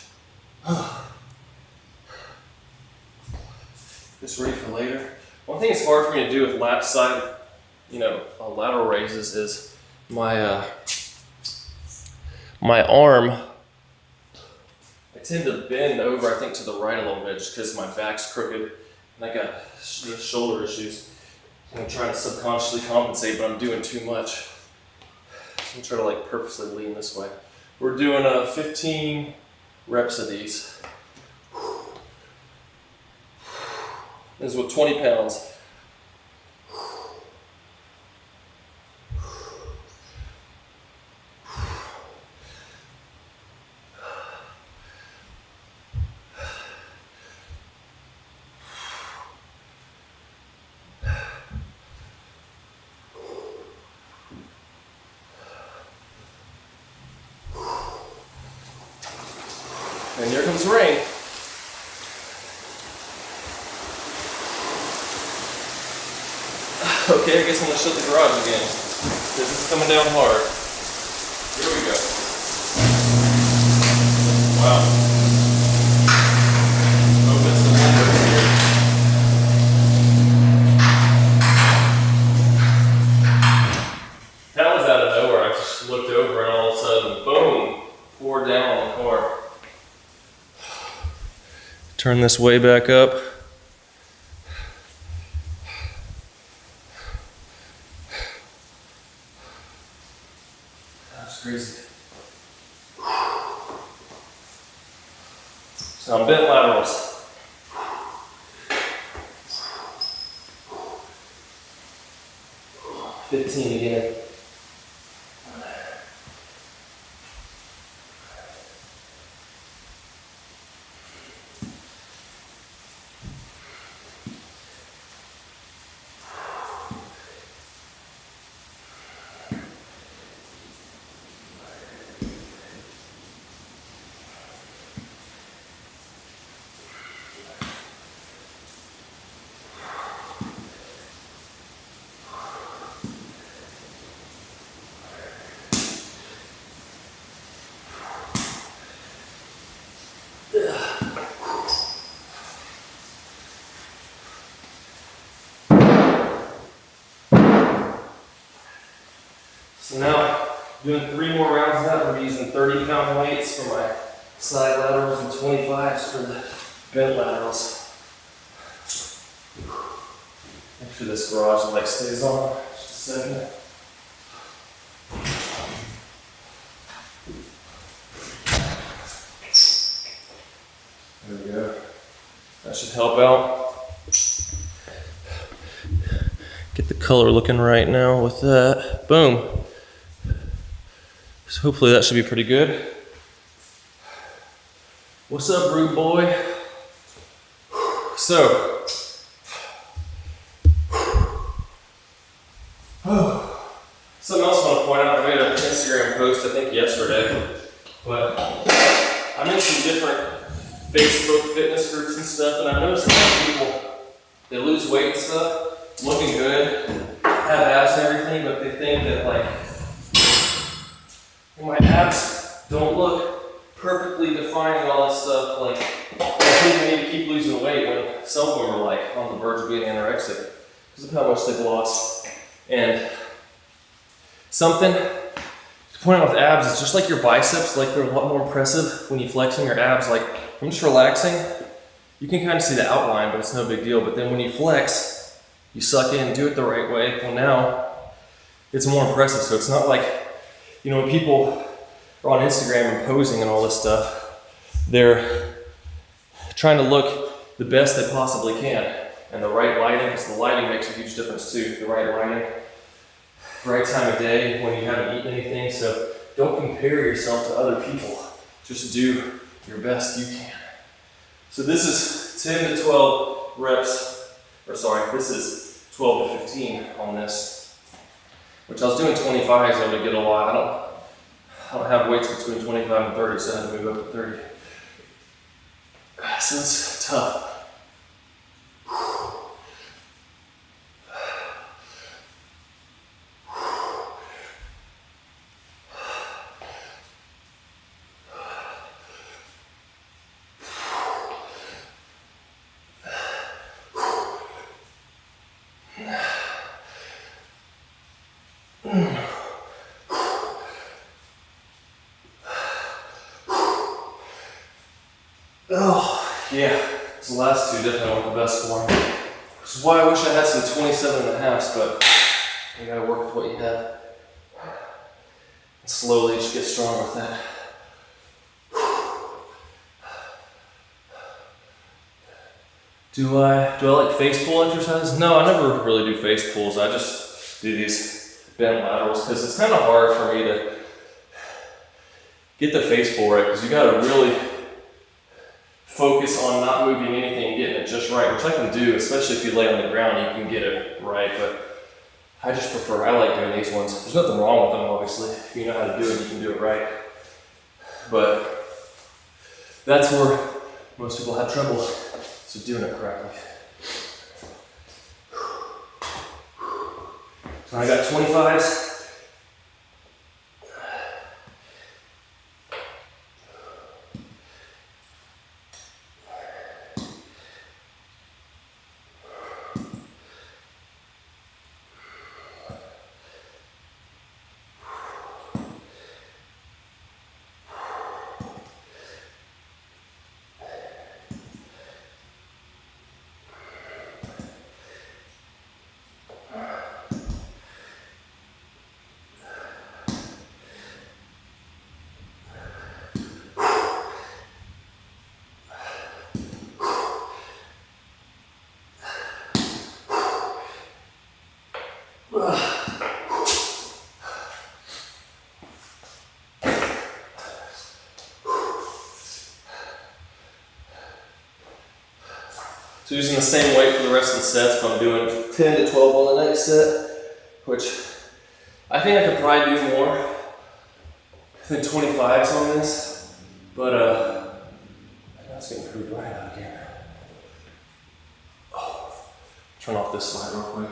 Just ready for later. One thing it's hard for me to do with lateral raises is my my arm. I tend to bend over, I think, to the right a little bit just because my back's crooked and I got shoulder issues. And I'm trying to subconsciously compensate, but I'm doing too much. So I'm trying to like purposely lean this way. We're doing 15 reps of these. This is with 20 pounds. And here comes rain. Okay, I guess I'm gonna shut the garage again because it's coming down hard. Here we go. Wow. Open some windows here. That was out of nowhere. I just looked over and all of a sudden, boom, poured down on the car. Turn this way back up. That's crazy. So I'm bent laterals. $15 again. So now, doing 3 more rounds of that, we're using 30-pound weights for my side laterals and 25s for the bent laterals. Make sure this garage light stays on. Just a second. There we go. That should help out. Get the color looking right now with that. Boom. So hopefully that should be pretty good. What's up, rude boy? So, something else I want to point out. I made an Instagram post, I think yesterday, but I'm in some different Facebook fitness groups and stuff, and I've noticed a lot of people, they lose weight and stuff, looking good, have abs and everything, but they think that like, my abs don't look perfectly defined and all this stuff. Like, I think I need to keep losing weight when some of them are like on the verge of being anorexic because of how much they've lost. And something to point out with abs is just like your biceps, like they're a lot more impressive when you flex on your abs. Like, I'm just relaxing, you can kind of see the outline, but it's no big deal. But then when you flex, you suck in, do it the right way. Well, now it's more impressive. So it's not like, you know, when people are on Instagram and posing and all this stuff, they're trying to look the best they possibly can. And the right lighting, because the lighting makes a huge difference too. The right lighting, right time of day when you haven't eaten anything. So don't compare yourself to other people. Just do your best you can. So this is 10 to 12 reps, or sorry, this is 12 to 15 on this, which I was doing 25s though to get a lot. I don't have weights between 25 and 30, so I had to move up to 30. So it's tough. Oh, yeah, these last two definitely weren't the best for me. Which is why I wish I had some 27 and a halves, but you gotta work with what you have. And slowly just get strong with that. Do I like face pull exercises? No, I never really do face pulls. I just do these bent laterals because it's kind of hard for me to get the face pull right because you gotta really focus on not moving anything and getting it just right, which I can do, especially if you lay on the ground, you can get it right, but I just prefer, I like doing these ones. There's nothing wrong with them, obviously. If you know how to do it, you can do it right. But that's where most people have trouble, so doing it correctly. So I got 25s. So using the same weight for the rest of the sets, but I'm doing 10 to 12 on the next set, which I think I could probably do more than 25s on this, but I know it's getting pretty bright out here. Oh, turn off this slide real quick.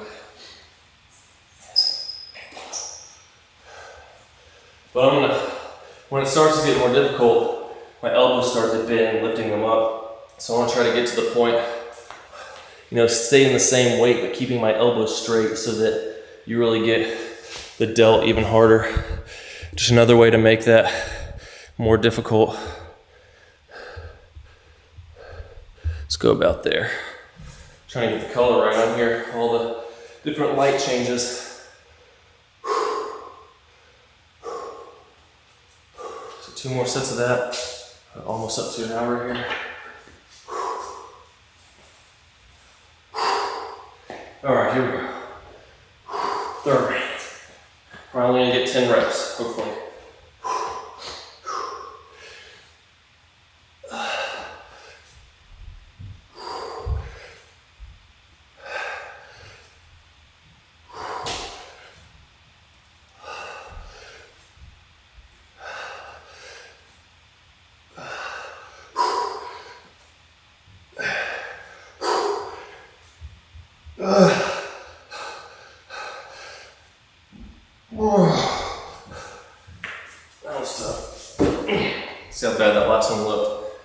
But I'm gonna, when it starts to get more difficult, my elbows start to bend, lifting them up. So I wanna try to get to the point, stay in the same weight, but keeping my elbows straight so that you really get the delt even harder. Just another way to make that more difficult. Let's go about there. Trying to get the color right on here, all the different light changes. So 2 more sets of that. Almost up to an hour here. All right, here we go. Third round. Probably gonna get 10 reps, hopefully. That was tough. See how bad that last one looked.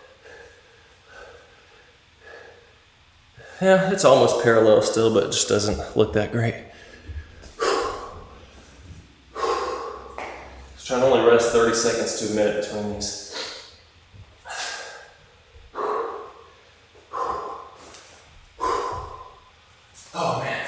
Yeah, it's almost parallel still, but it just doesn't look that great. Just trying to only rest 30 seconds to a minute between these. Oh man.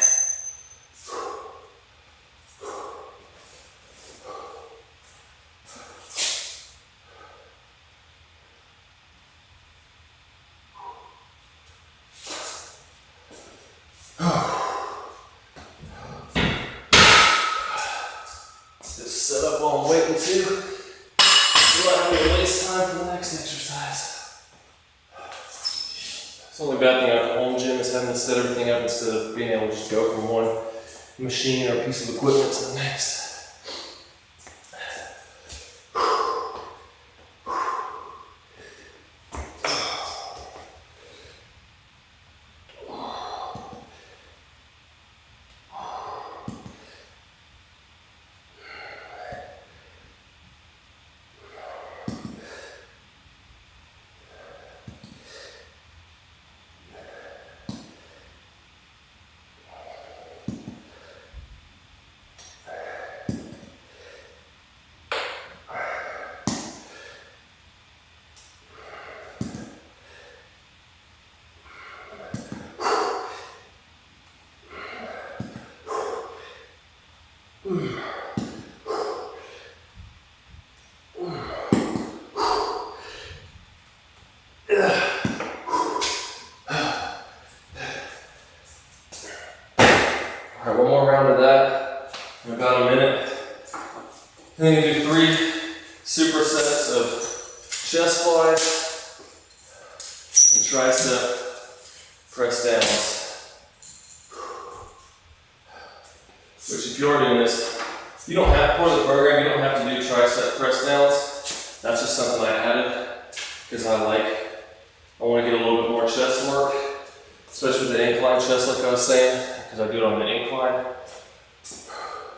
Just set up while I'm waiting too. Next exercise. The only bad thing about the home gym is having to set everything up instead of being able to just go from one machine or piece of equipment to the next. Alright, one more round of that in about a minute. And then you do 3 supersets of chest flies and tricep press downs. Which if you're doing this, you don't have, for the program, you don't have to do tricep press downs. That's just something I added because I want to get a little bit more chest work, especially with the incline chest like I was saying, because I do it on the incline.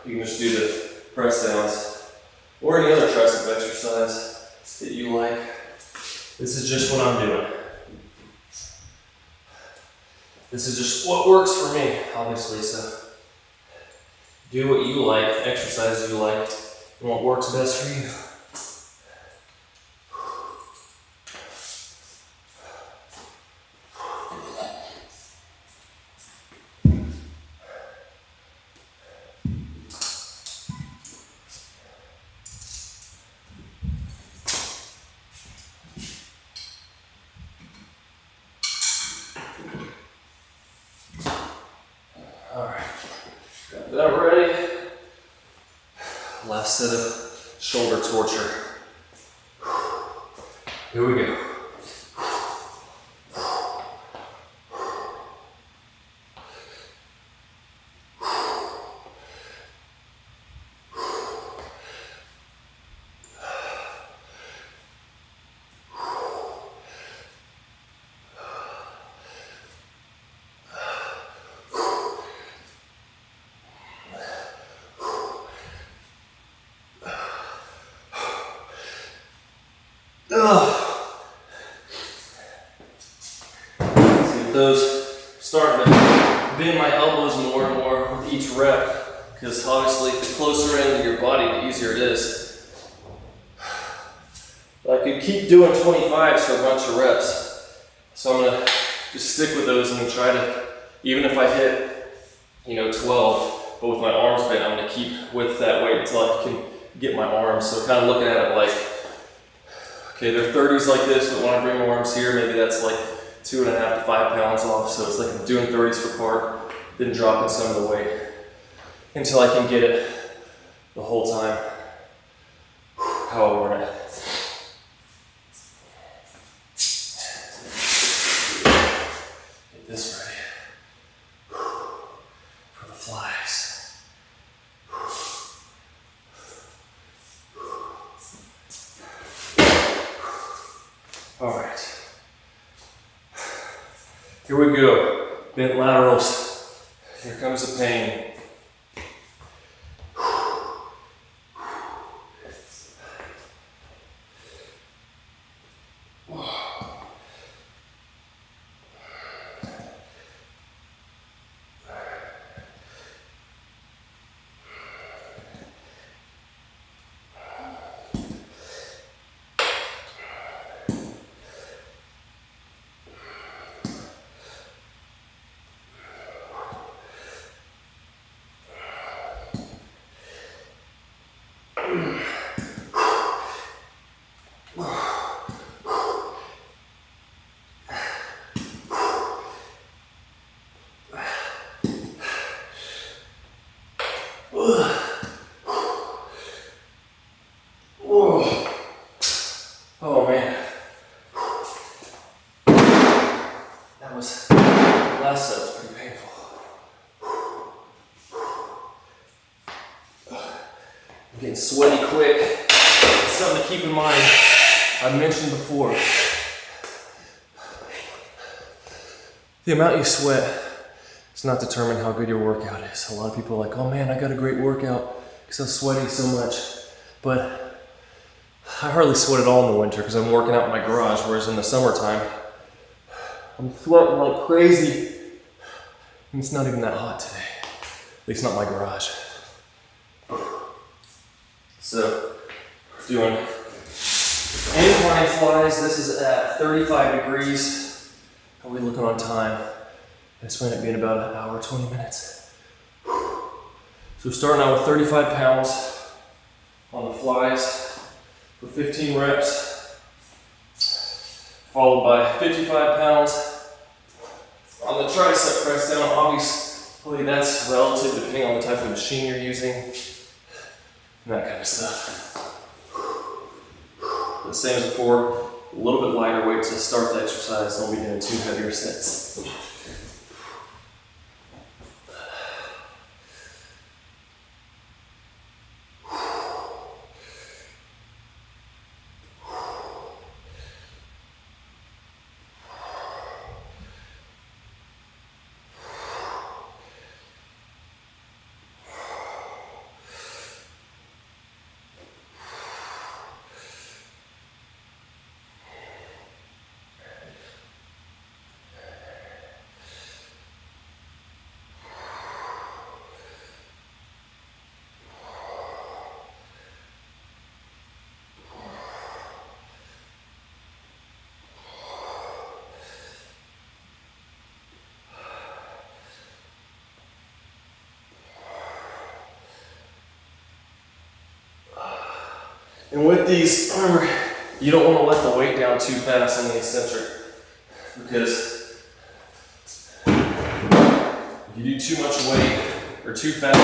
You can just do the press downs or any other tricep exercise that you like. This is just what I'm doing. This is just what works for me, obviously, so do what you like, exercise you like, and what works best for you. Alright, got that ready. Last set of shoulder torture. Here we go. See if those starting to bend my elbows more and more with each rep, because obviously the closer into your body, the easier it is. But I could keep doing 25s for a bunch of reps, so I'm gonna just stick with those and try to, even if I hit, 12, but with my arms bent, I'm gonna keep with that weight until I can get my arms. So kind of looking at it like, okay, they're 30s like this, but when I bring my arms here, maybe that's like 2.5 to 5 pounds off. So it's like I'm doing 30s for part, then dropping some of the weight until I can get it the whole time, how I want it. Get this ready for the flies. All right, here we go, bent laterals. Here comes the pain. last set was pretty painful. I'm getting sweaty quick. Something to keep in mind, I mentioned before. The amount you sweat does not determine how good your workout is. A lot of people are like, oh man, I got a great workout because I'm sweating so much. But I hardly sweat at all in the winter because I'm working out in my garage, whereas in the summertime, I'm sweating like crazy. And it's not even that hot today. At least not my garage. So, doing incline flies. This is at 35 degrees. How are we looking on time? It's going to be in about an hour, 20 minutes. So starting out with 35 pounds on the flies for 15 reps, followed by 55 pounds on the tricep press down. Obviously that's relative depending on the type of machine you're using and that kind of stuff. The same as before. A little bit lighter weight to start the exercise, don't be doing too heavier sets. And with these, remember, you don't want to let the weight down too fast in the eccentric because if you do too much weight or too fast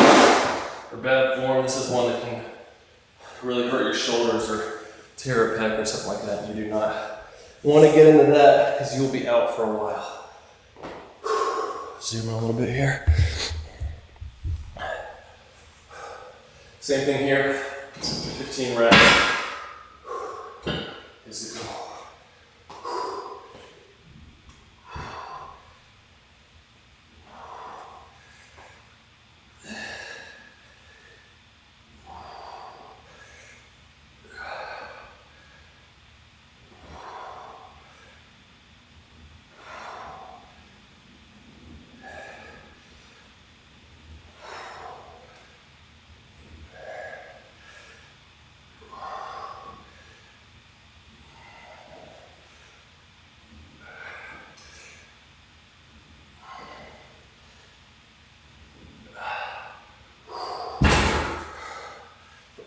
or bad form, this is one that can really hurt your shoulders or tear a pec or something like that. You do not want to get into that because you'll be out for a while. Zoom in a little bit here. Same thing here. 15 reps is the goal.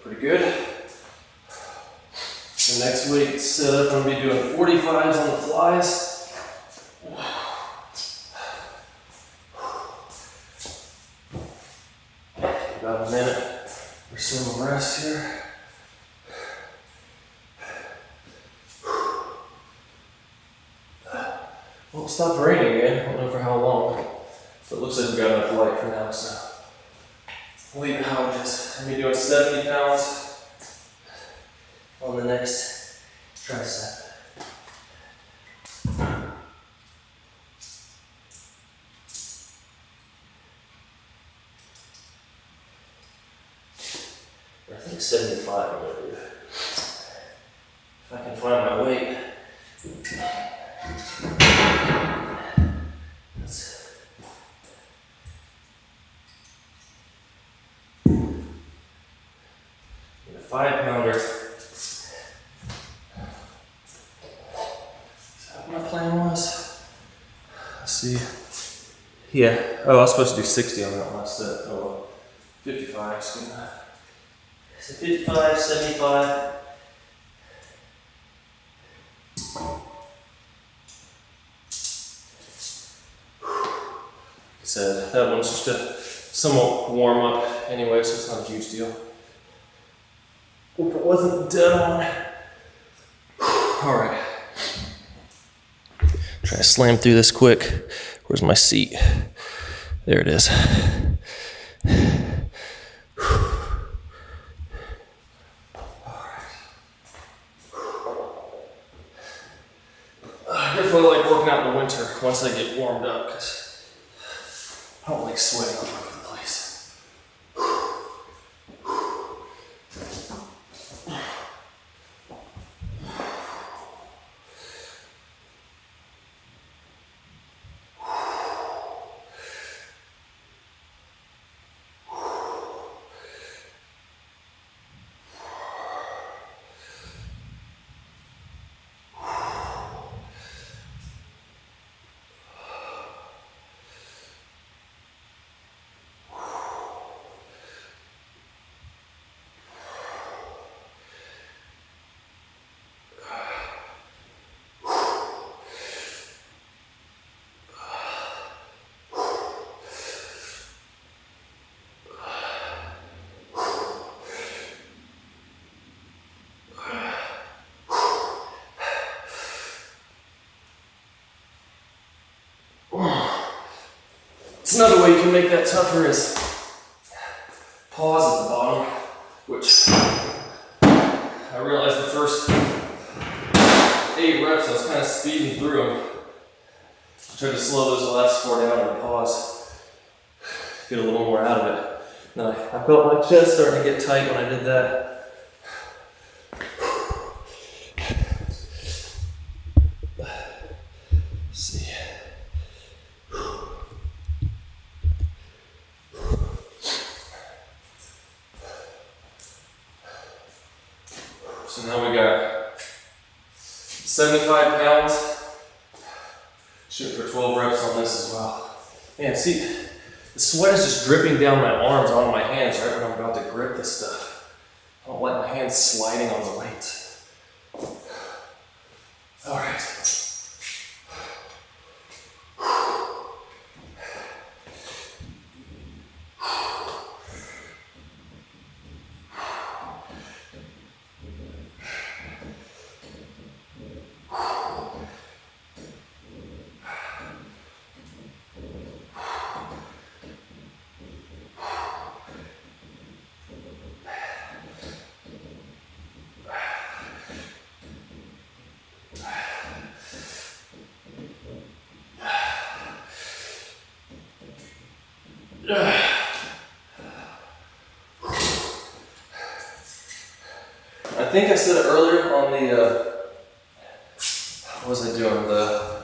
Pretty good. So next week, set up, I'm going to be doing 45s on the flies. About a minute or so of rest here. Well, it stopped raining again. I don't know for how long, but it looks like we got enough light for now, so I'll leave it how it is. I'm going to be doing 70 pounds on the next tricep. I think 75 I'm going to do. If I can find my weight. A 5-pounder. Is that what my plan was? Let's see. Yeah. Oh, I was supposed to do 60 on that last set. Oh well. 55, excuse me. So 55, 75. Like I said, that one's just a somewhat warm up anyway, so it's not a huge deal. Hope it wasn't dead on. All right. Try to slam through this quick. Where's my seat? There it is. I definitely like working out in the winter once I get warmed up because I don't like sweating all over the place. It's another way you can make that tougher is pause at the bottom, which I realized the first 8 reps I was kind of speeding through them. I tried to slow those last 4 down and pause, get a little more out of it. Then I felt my chest starting to get tight when I did that. So now we got 75 pounds, shooting for 12 reps on this as well. Man, see, the sweat is just dripping down my arms onto my hands right when I'm about to grip this stuff. I don't like my hands sliding on the weights. All right. I think I said it earlier on the, what was I doing? The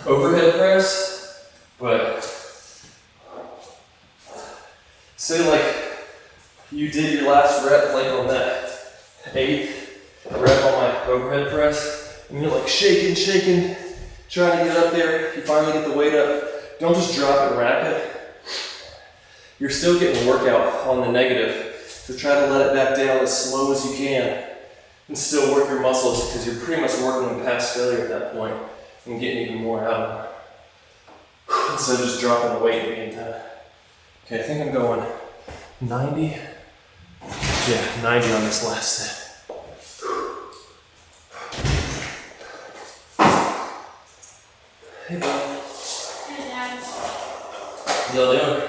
overhead press, but say like you did your last rep like on that 8th rep on my overhead press, and you're like shaking, trying to get up there. You finally get the weight up. Don't just drop it and rack it. You're still getting a workout on the negative. So try to let it back down as slow as you can and still work your muscles because you're pretty much working them past failure at that point and getting even more out of them. Instead of just dropping the weight and being done. Okay, I think I'm going 90. Yeah, 90 on this last set. Hey, Bob. Hey, Dad. What y'all doing?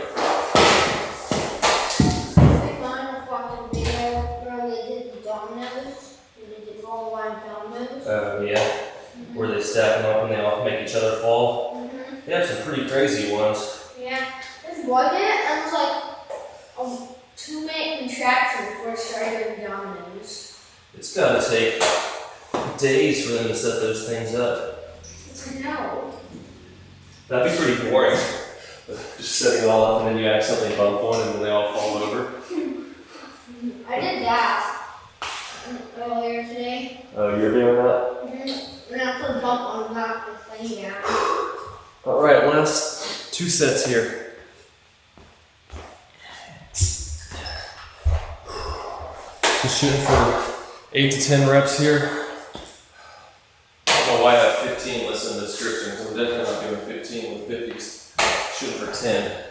Yeah, where they stack them up and they all make each other fall. They have some pretty crazy ones. Yeah, there's one that was like a 2-minute contraction before I started doing dominoes. It's gotta take days for them to set those things up. I know. That'd be pretty boring. Just setting it all up and then you accidentally bump one and then they all fall over. I did that earlier today. Oh, you're doing that? And I put a bump on top of the thing down. All right, last 2 sets here. Just shooting for 8 to 10 reps here. I don't know why I have 15 listed in the description because I'm definitely not doing 15 with 50s. Shooting for 10.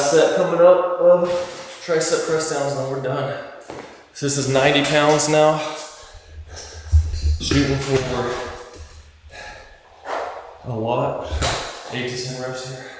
Last set coming up of tricep press downs, and then we're done. So this is 90 pounds now. Shooting for a lot, 8 to 10 reps here.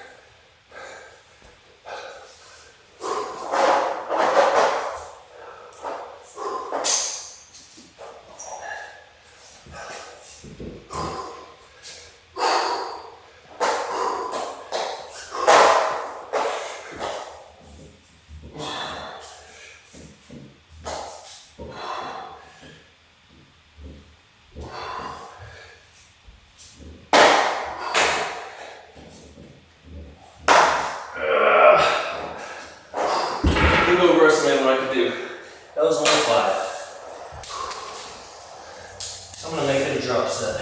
Big overestimate what I could do. That was only 5. I'm gonna make it a drop set.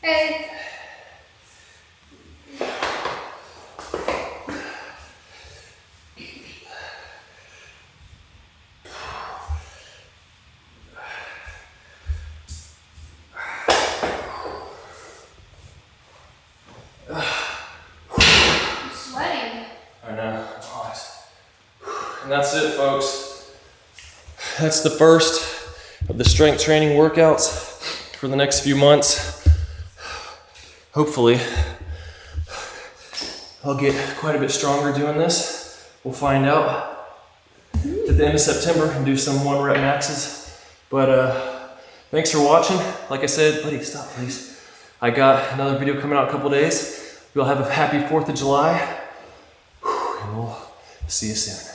Hey. Sweating. I know, hot. And that's it, folks. That's the first of the strength training workouts for the next few months. Hopefully, I'll get quite a bit stronger doing this. We'll find out at the end of September and do some 1 rep maxes. But thanks for watching. Like I said, buddy, stop please. I got another video coming out in a couple days. We'll have a happy 4th of July. And we'll see you soon.